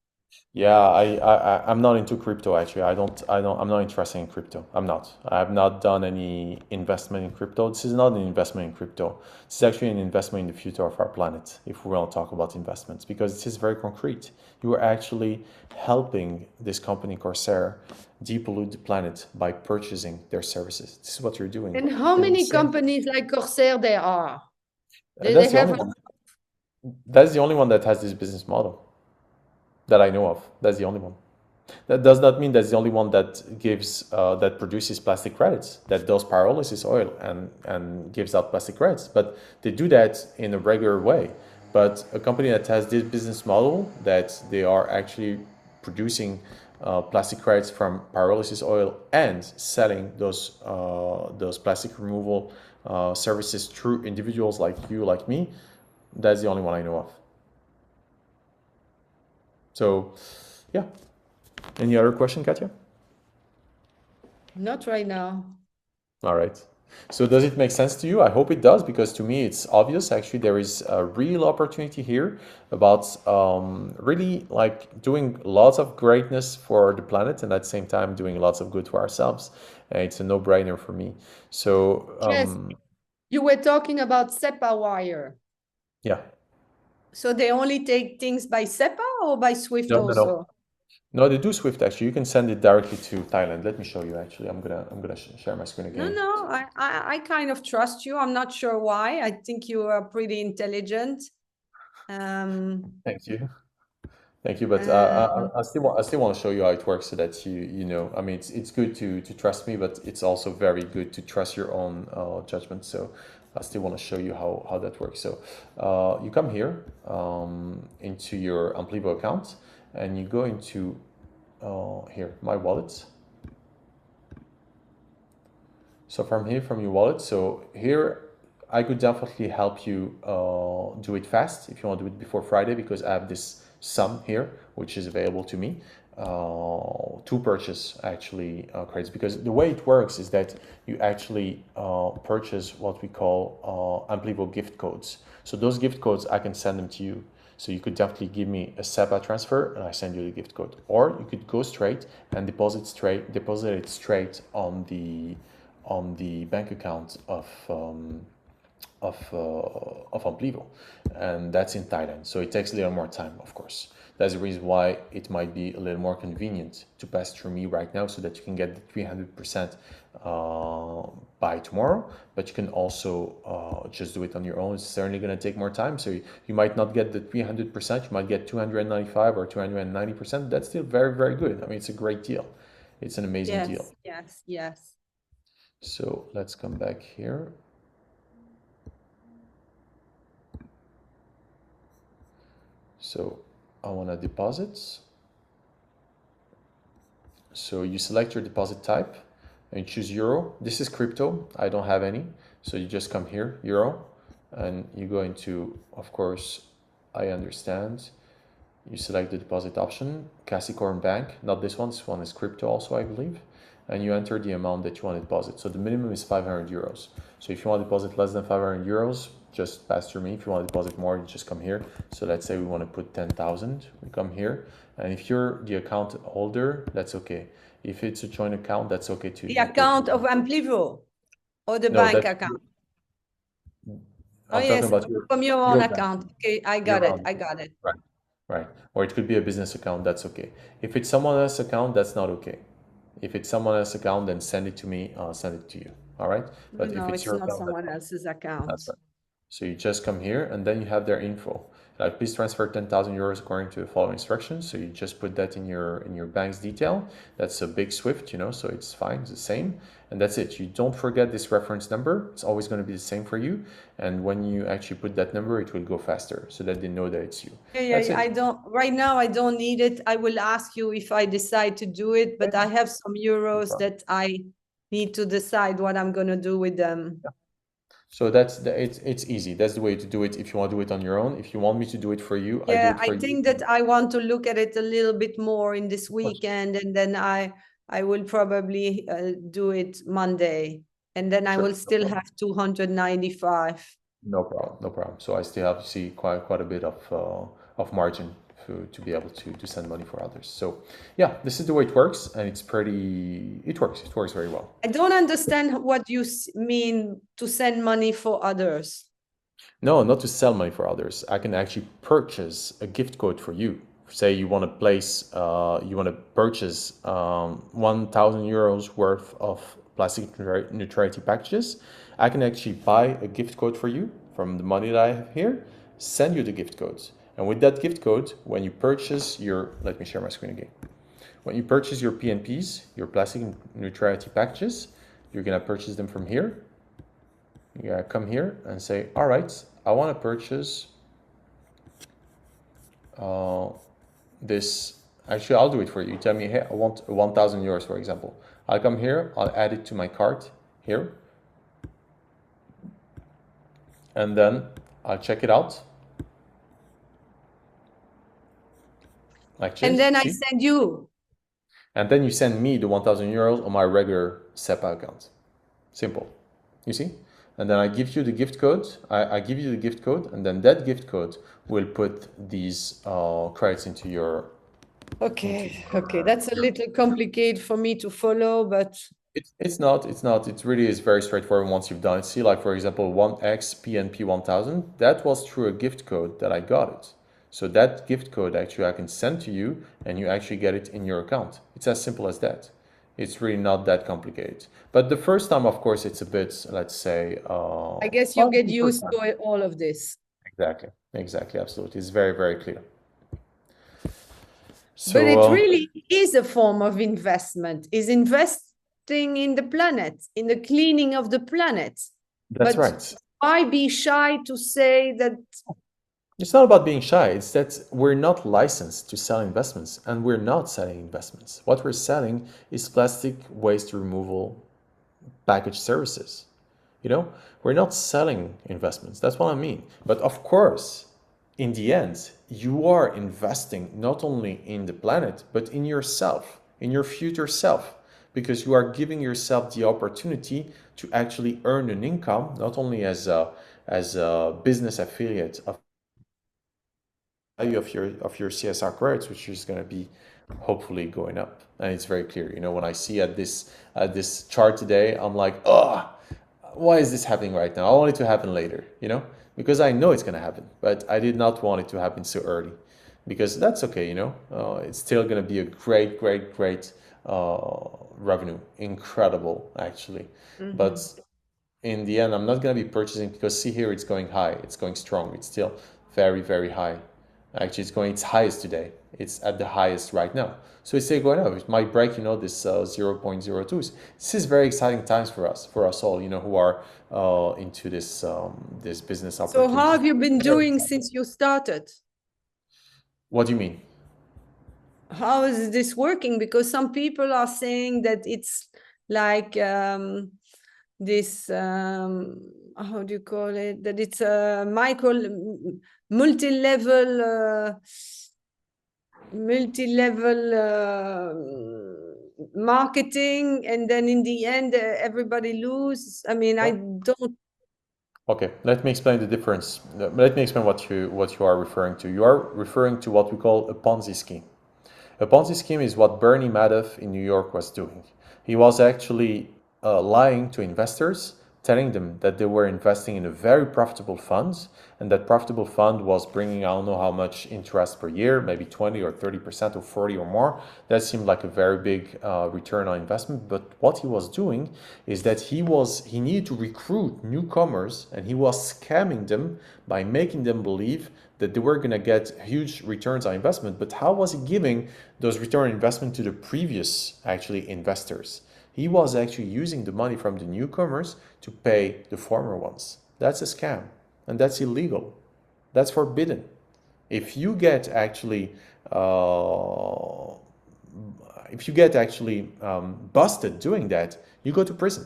Yeah, I'm not into crypto actually. I'm not interested in crypto. I'm not. I have not done any investment in crypto. This is not an investment in crypto. This is actually an investment in the future of our planet, if we want to talk about investments, because this is very concrete. You are actually helping this company, Corsair, depollute the planet by purchasing their services. This is what you're doing. And how And many companies like Corsair there are? They that's the have only one. That's the only one that has this business model that I know of. That's the only one. That does not mean that's the only one that that produces plastic credits, that does pyrolysis oil and gives out plastic credits. But they do that in a regular way. But a company that has this business model that they are actually producing plastic credits from pyrolysis oil and selling those plastic removal services through individuals like you, like me, that's the only one I know of. So, yeah. Any other question, Katya? not right now. All right. So does it make sense to you? I hope it does, because to me it's obvious. Actually, there is a real opportunity here about really like doing lots of greatness for the planet and at the same time doing lots of good for ourselves. And it's a no-brainer for me. So Yes, you were talking about SEPA wire. yeah. So they only take things by SEPA or by SWIFT No, no, no. also? No, they do Swift actually. You can send it directly to Thailand. Let me show you actually. I'm gonna share my screen No, again. no, I kind of trust you. I'm not sure why. I think you are pretty intelligent. Um, Thank you. Thank you, but I still want to show you how it works so that you know. I mean, it's good to trust me, but it's also very good to trust your own judgment. So I still want to show you how that works. So you come here into your Amplivo account, and you go into here my wallet. So from here, from your wallet, so here I could definitely help you do it fast if you want to do it before Friday, because I have this sum here which is available to me to purchase actually credits. Because the way it works is that you actually purchase what we call Amplivo gift codes. So those gift codes, I can send them to you. So you could definitely give me a SEPA transfer and I send you the gift code, or you could go straight and deposit it straight on the bank account of Amplivo, and that's in Thailand. So it takes a little more time, of course. That's the reason why it might be a little more convenient to pass through me right now, so that you can get the 300% by tomorrow. But you can also just do it on your own. It's certainly going to take more time, so you might not get the 300%. You might get 295 or 290%. That's still very, very good. I mean, it's a great deal. It's an amazing deal. Yes. So let's come back here. So I want to deposit. So you select your deposit type and you choose euro. This is crypto. I don't have any. So you just come here, euro, and you go into, of course, I understand. You select the deposit option, Capricorn Bank, not this one. This one is crypto also, I believe. And you enter the amount that you want to deposit. So the minimum is 500 euros. So if you want to deposit less than 500 euros, just pass through me. If you want to deposit more, you just come here. So let's say we want to put 10,000. We come here. And if you're the account holder, that's okay. If it's a joint account, that's okay too. The account of Amplivo or the No, bank that's, account? I'm talking Yes, about from your own your bank, account. Okay, I got your it. own. I got it. Right, right. Or it could be a business account, that's okay. If it's someone else's account, that's not okay. If it's someone else's account, then send it to me, I'll send it to you. All right. But if No, it's it's your not account, someone else's account. that's right. So you just come here and then you have their info. Like, please transfer 10,000 euros according to the following instructions. So you just put that in your bank's detail. That's a big SWIFT, you know, so it's fine, it's the same. And that's it. You don't forget this reference number. It's always going to be the same for you. And when you actually put that number, it will go faster so that they know that it's you. That's it. I don't, right now, I don't need it. I will ask you if I decide to do it, but I have some euros that I need to decide what I'm going to do with them. Yeah. So it's easy. That's the way to do it if you want to do it on your own. If you want me to do it for you, I do it for you. I think that I want to look at it a little bit more in this weekend, and then I will probably do it Monday, and then I will still have 295. No problem, no problem. So I still have to see quite a bit of margin to be able to send money for others. So yeah, this is the way it works, and it works very well. I don't understand what you mean to send money for others. No, not to sell money for others. I can actually purchase a gift code for you. Say you want to purchase 1,000 euros worth of plastic neutrality packages. I can actually buy a gift code for you from the money that I have here, send you the gift codes. And with that gift code, when you purchase let me share my screen again. When you purchase your PNPs, your plastic neutrality packages, you're gonna purchase them from here. You're gonna come here and say, all right, I want to purchase this. Actually, I'll do it for you. You tell me, hey, I want 1,000 euros, for example. I'll come here, I'll add it to my cart here. And then I'll check it out. Like this, and then I send you. And then you send me the 1,000 euros on my regular SEPA account. Simple. You see? And then I give you the gift code. I give you the gift code, and then that gift code will put these credits into your. Okay, that's a little complicated for me to follow, but it's not. It really is very straightforward once you've done it. See, like for example, 1x PNP 1000. That was through a gift code that I got it. So that gift code actually I can send to you, and you actually get it in your account. It's as simple as that. It's really not that complicated. But the first time, of course, it's a bit, let's say. I guess you get used to all of this. Exactly, absolutely. It's very, very clear. But So it really is a form of investment, is investing in the planet, in the cleaning of the planet. that's But right. why be shy to say that? It's not about being shy. It's that we're not licensed to sell investments, and we're not selling investments. What we're selling is plastic waste removal package services. You know, we're not selling investments. That's what I mean. But of course, in the end, you are investing not only in the planet, but in yourself, in your future self, because you are giving yourself the opportunity to actually earn an income, not only as a business affiliate of value of your CSR credits, which is going to be hopefully going up. And it's very clear. You know, when I see at this chart today, I'm like, oh, why is this happening right now? I want it to happen later, you know, because I know it's going to happen, but I did not want it to happen so early, because that's okay, you know. It's still going to be a great, great, great revenue, incredible actually. But in the end, I'm not going to be purchasing, because see here, it's going high, it's going strong, it's still very, very high. Actually, it's going its highest today. It's at the highest right now. So it's still going up. It might break, you know, this 0.02s. This is very exciting times for us all, you know, who are into this business So how opportunity. have you been doing since you started? What do you mean? How is this working? Because some people are saying that it's like this how do you call it, that it's a multi-level marketing, and then in the end everybody loses. I mean, I Yeah. don't. Okay, let me explain the difference. Let me explain what you are referring to. You are referring to what we call a Ponzi scheme. A Ponzi scheme is what Bernie Madoff in New York was doing. He was actually lying to investors, telling them that they were investing in a very profitable fund, and that profitable fund was bringing, I don't know how much interest per year, maybe 20 or 30% or 40 or more. That seemed like a very big return on investment. But what he was doing is that he needed to recruit newcomers, and he was scamming them by making them believe that they were going to get huge returns on investment. But how was he giving those return on investment to the previous actually investors? He was actually using the money from the newcomers to pay the former ones. That's a scam, and that's illegal. That's forbidden. If you get actually uh, busted doing that, you go to prison.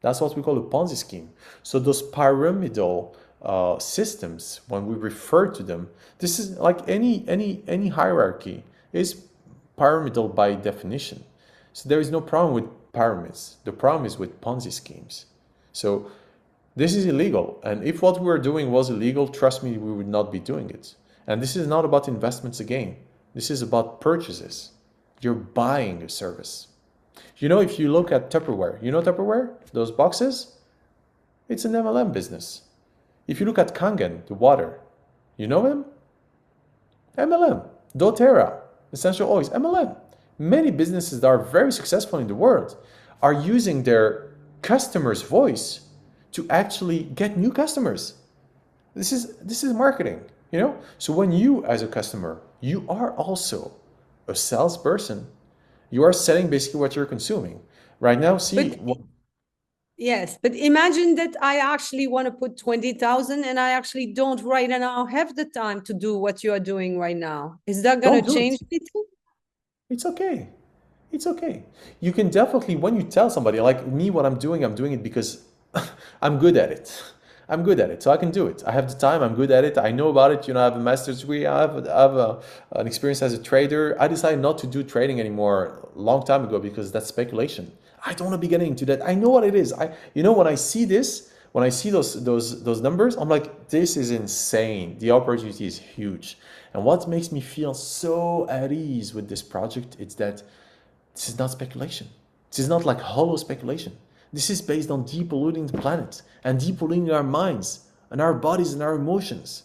That's what we call a Ponzi scheme. So those pyramidal systems, when we refer to them, this is like any hierarchy is pyramidal by definition. So there is no problem with pyramids. The problem is with Ponzi schemes. So this is illegal. And if what we were doing was illegal, trust me, we would not be doing it. And this is not about investments again. This is about purchases. You're buying a service. You know, if you look at Tupperware, you know Tupperware? Those boxes? It's an MLM business. If you look at Kangen, the water, you know them? MLM. doTERRA, essential oils, MLM. Many businesses that are very successful in the world are using their customers' voice to actually get new customers. This is marketing, you know? So when you as a customer, you are also a salesperson. You are selling basically what you're consuming. Right now, see But yes, but imagine that I actually want to put 20,000 and I actually don't right now have the time to do what you are doing right now. Is that going to don't do it. change anything? It's okay. It's okay. You can definitely, when you tell somebody, like me, what I'm doing it because I'm good at it. I'm good at it, so I can do it. I have the time. I'm good at it. I know about it. You know, I have a master's degree. I have an experience as a trader. I decided not to do trading anymore a long time ago because that's speculation. I don't want to be getting into that. I know what it is. When I see this, when I see those numbers, I'm like, this is insane. The opportunity is huge. And what makes me feel so at ease with this project is that this is not speculation. This is not like hollow speculation. This is based on depolluting the planet and depolluting our minds and our bodies and our emotions.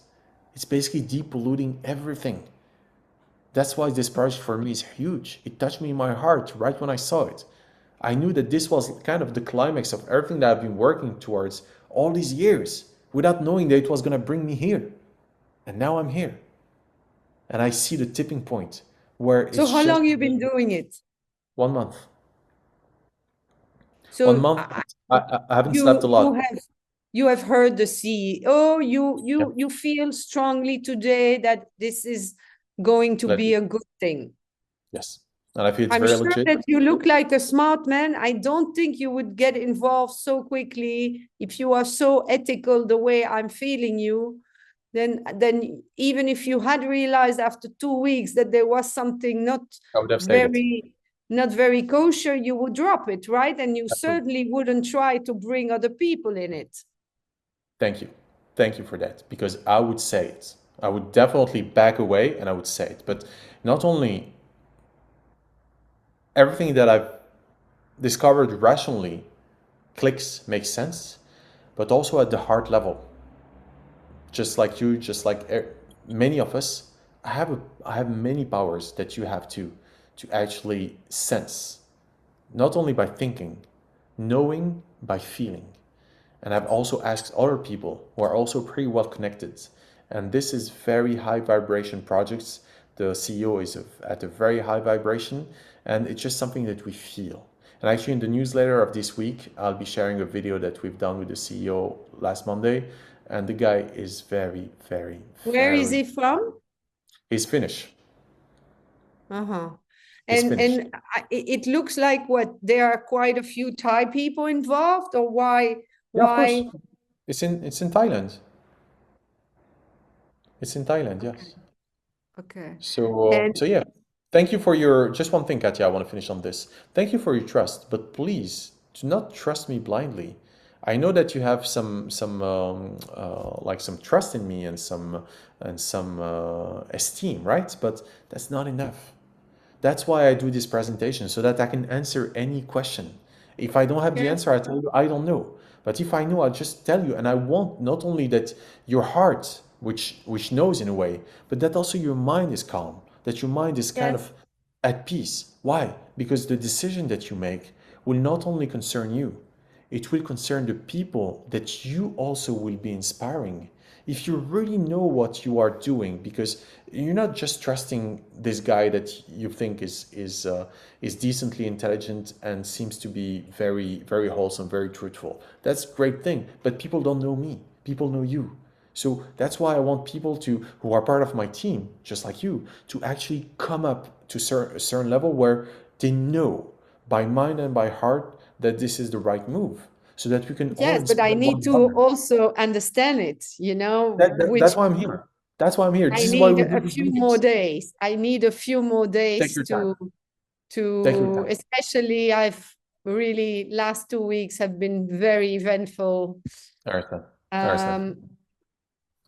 It's basically depolluting everything. That's why this project for me is huge. It touched me in my heart right when I saw it. I knew that this was kind of the climax of everything that I've been working towards all these years without knowing that it was going to bring me here. And now I'm here. And I see the tipping point where So it's how just long you been doing it? 1 month. One So month. I haven't slept a you lot. you have heard the CEO. Yeah, You feel strongly today that this is going to be legit. a good thing. Yes, and I feel it's I'm very sure legit. that you look like a smart man. I don't think you would get involved so quickly if you are so ethical the way I'm feeling you. Then even if you had realized after 2 weeks that there was something I would have said it. very not very kosher, you would drop it, right? And you Absolutely. certainly wouldn't try to bring other people in it. Thank you. Thank you for that. Because I would say it. I would definitely back away and I would say it. But not only everything that I've discovered rationally clicks, makes sense, but also at the heart level, just like you, just like many of us, I have many powers that you have to actually sense, not only by thinking, knowing by feeling. And I've also asked other people who are also pretty well connected. And this is very high vibration projects. The CEO is at a very high vibration, and it's just something that we feel. And actually, in the newsletter of this week, I'll be sharing a video that we've done with the CEO last Monday. And the guy is very, very, Where is very, he from? he's Finnish. Uh-huh. He's Finnish. It looks like what there are quite a few Thai people involved, or Yeah, of course. why? It's in Thailand. It's in Thailand, Okay, yes. okay. So, And so yeah, thank you for your, just one thing, Katya, I want to finish on this. Thank you for your trust, but please do not trust me blindly. I know that you have some trust in me and some esteem, right? But that's not enough. That's why I do this presentation, so that I can answer any question. If I don't have the okay, answer, I tell you I don't know. But if I know, I'll just tell you. And I want not only that your heart, which knows in a way, but that also your mind is calm, that your mind is kind yes, of at peace. Why? Because the decision that you make will not only concern you, it will concern the people that you also will be inspiring. If you really know what you are doing, because you're not just trusting this guy that you think is decently intelligent and seems to be very very wholesome, very truthful. That's a great thing. But people don't know me. People know you. So that's why I want people to who are part of my team, just like you, to actually come up to a certain level where they know by mind and by heart that this is the right move, so that we can all yes, but I inspire one need to another. also understand it, That's which why I'm here. That's why I'm here. I This is why need we do a these few more meetings. days. I need a few more Take days your time. Take your to time. especially I've really last 2 weeks have been very eventful. I understand. I understand. Um,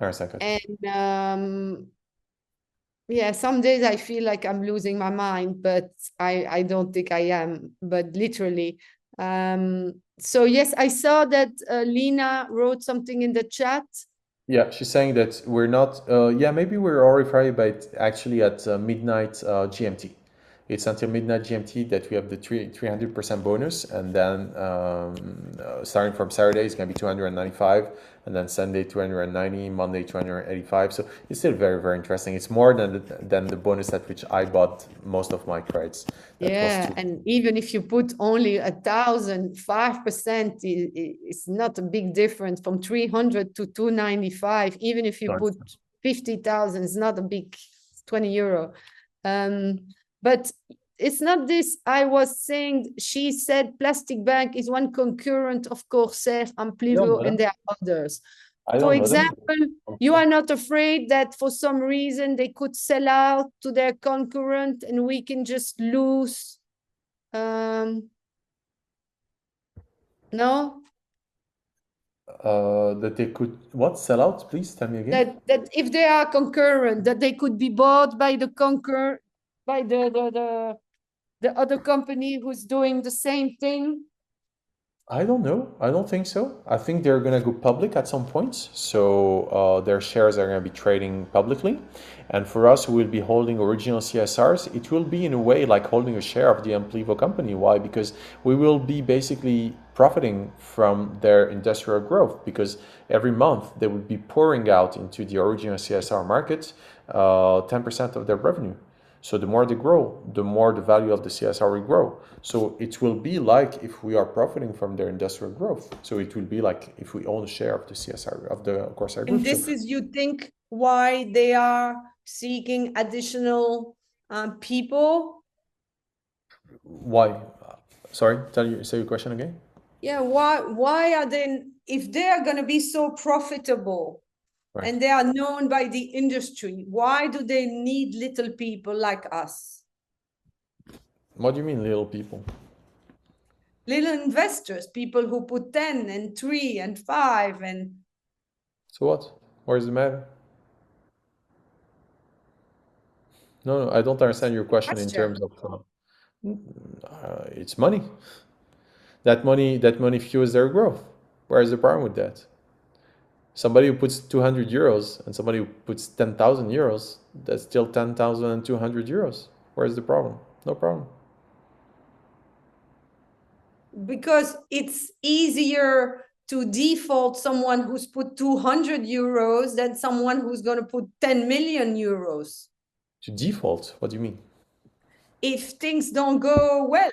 I understand, Katja. and yeah, some days I feel like I'm losing my mind, but I don't think I am, but literally. So yes, I saw that Lena wrote something in the chat. Yeah, she's saying that we're not. Yeah, maybe we're already Friday, but actually at midnight GMT. It's until midnight GMT that we have the 300% bonus, and then starting from Saturday, it's gonna be 295, and then Sunday 290, Monday 285. So it's still very very interesting. It's more than the bonus at which I bought most of my credits. That was Yeah, two. and even if you put only 1,000, 5% is not a big difference from 300 to 295. Even if you put 50,000, it's not a big, it's 20 euro. But it's not this. I was saying, she said Plastic Bank is one concurrent of Corsair, I don't Amplivo, know and them. there are others. I For don't know them. example, you are not afraid that for some reason they could sell out to their concurrent and we can just lose. No, That they could what sell out? Please tell me again. that if they are concurrent, that they could be bought by the by the other company who's doing the same thing. I don't know. I don't think so. I think they're going to go public at some point. So their shares are going to be trading publicly. And for us who will be holding original CSRs, it will be in a way like holding a share of the Amplivo company. Why? Because we will be basically profiting from their industrial growth, because every month they will be pouring out into the original CSR market 10% of their revenue. So the more they grow, the more the value of the CSR will grow. So it will be like if we are profiting from their industrial growth. So it will be like if we own a share of the CSR of the Corsair And group. So this is, you think, why they are seeking additional people? why? Sorry, say your question again. Yeah, why are they, if they are going to be so profitable Right. and they are known by the industry, why do they need little people like us? What do you mean, little people? Little investors, people who put 10 and 3 and 5 and So what? Where is the matter? No, no, I don't understand your question in question. terms of it's money. That money fuels their growth. Where is the problem with that? Somebody who puts 200 euros and somebody who puts 10,000 euros, that's still 10,200 euros. Where is the problem? No problem. Because it's easier to default someone who's put 200 euros than someone who's going to put 10 million euros. To default, what do you mean? If things don't go well.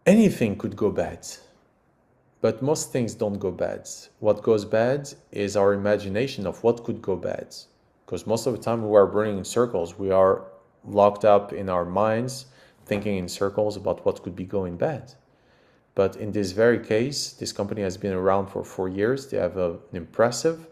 Anything could go bad, but most things don't go bad. What goes bad is our imagination of what could go bad. Because most of the time we are running in circles, we are locked up in our minds, thinking in circles about what could be going bad. But in this very case, this company has been around for 4 years. They have an impressive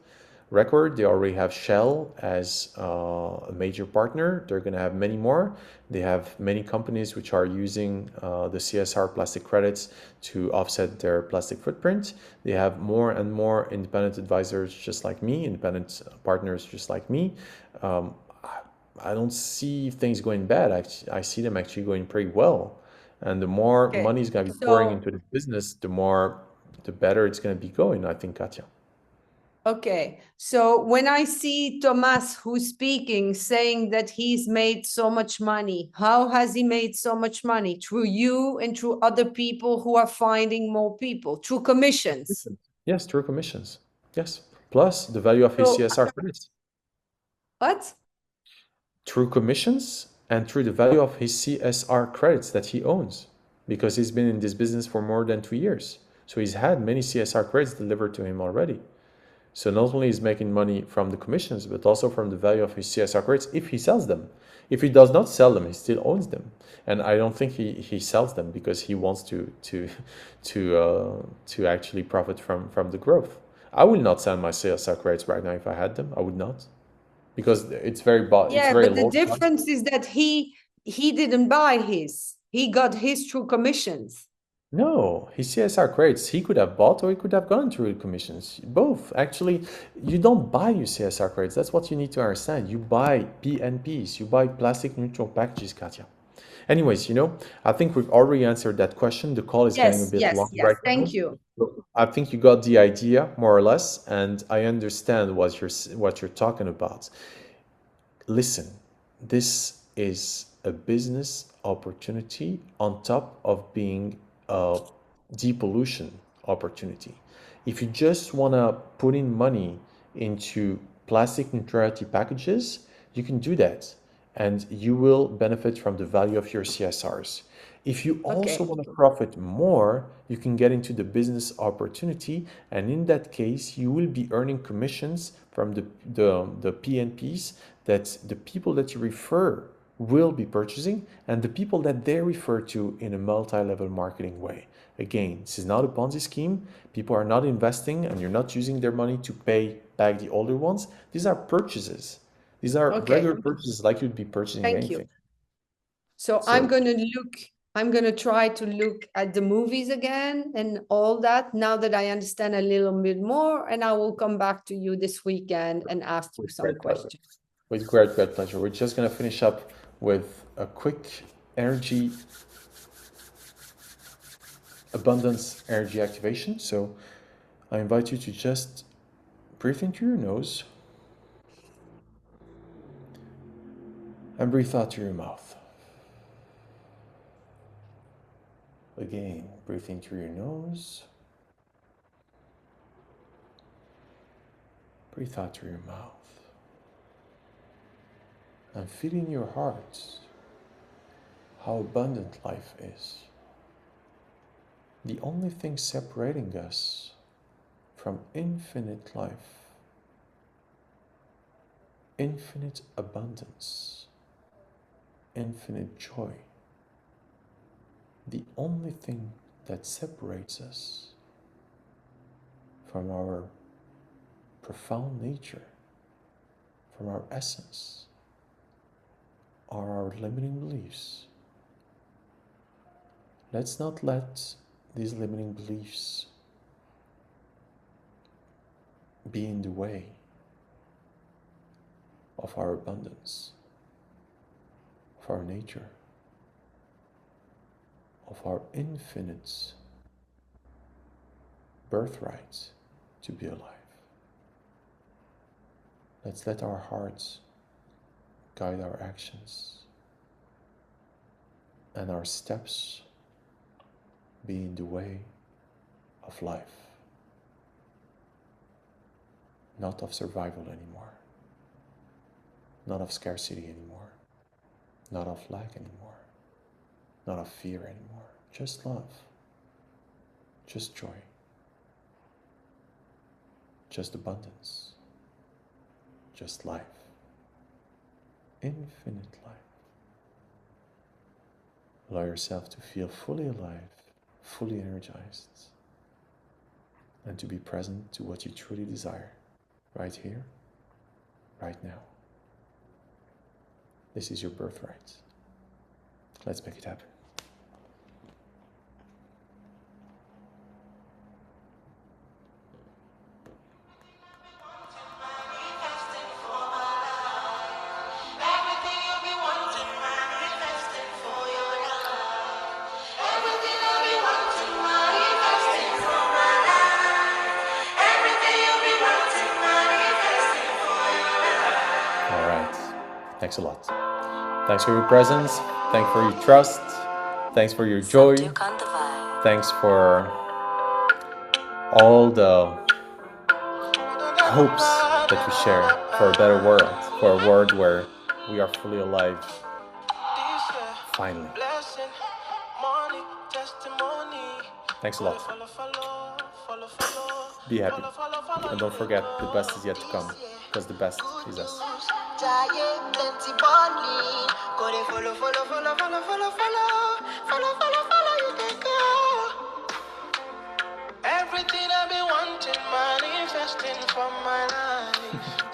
record. They already have Shell as a major partner. They're going to have many more. They have many companies which are using the CSR plastic credits to offset their plastic footprint. They have more and more independent advisors just like me, independent partners just like me. Um, I don't see things going bad. I see them actually going pretty well. And the more Okay. money is going to be pouring So, into the business, the better it's going to be going, I think, Katja. okay. So when I see Thomas who's speaking, saying that he's made so much money, how has he made so much money? Through you and through other people who are finding more people, through commissions. Yes, through commissions. Yes. Plus the value of his So CSR credits. what? Through commissions and through the value of his CSR credits that he owns, because he's been in this business for more than 2 years. So he's had many CSR credits delivered to him already. So not only is making money from the commissions, but also from the value of his CSR credits if he sells them. If he does not sell them, he still owns them. And I don't think he sells them because he wants to actually profit from the growth. I will not sell my CSR credits right now if I had them. I would not because it's Yeah, very but the low price. difference is that he didn't buy his. He got his through commissions. No, his CSR credits he could have bought or he could have gone through commissions. Both. Actually, you don't buy your CSR credits. That's what you need to understand. You buy PNPs, you buy plastic neutral packages, Katja. Anyways, I think we've already answered that question. The call is getting a Yes, bit yes, long yes. right now. Thank you. So I think you got the idea more or less, and I understand what you're talking about. Listen, this is a business opportunity on top of being a depollution opportunity. If you just want to put in money into plastic neutrality packages, you can do that and you will benefit from the value of your CSRs. If you also Okay. want to profit more, you can get into the business opportunity, and in that case, you will be earning commissions from the PNPs that the people that you refer will be purchasing and the people that they refer to in a multi-level marketing way. Again, this is not a Ponzi scheme. People are not investing and you're not using their money to pay back the older ones. These are purchases. These are Okay. regular purchases like you'd be purchasing Thank you. anything. So I'm So going to I'm going to try to look at the movies again and all that now that I understand a little bit more. And I will come back to you this weekend and ask you with some great pleasure. questions. With great, great pleasure. We're just going to finish up with a quick energy abundance energy activation. So I invite you to just breathe into your nose and breathe out through your mouth. Again, breathe in through your nose, breathe out through your mouth. and feel in your heart how abundant life is. The only thing separating us from infinite life, infinite abundance, infinite joy, the only thing that separates us from our profound nature, from our essence, are our limiting beliefs. Let's not let these limiting beliefs be in the way of our abundance, of our nature, of our infinite birthright to be alive. Let's let our hearts guide our actions and our steps be in the way of life, not of survival anymore, not of scarcity anymore, not of lack anymore, not of fear anymore. Just love, just joy, just abundance, just life, infinite life. Allow yourself to feel fully alive, fully energized, and to be present to what you truly desire, right here, right now. This is your birthright. Let's make it happen. All right. Thanks a lot. Thanks for your presence. Thanks for your trust. Thanks for your joy. Thanks for all the hopes that we share for a better world, for a world where we are fully alive. Finally. Thanks a lot. Be happy. And don't forget, the best is yet to come, because the best is us. Everything I've been wanting, manifesting from my life.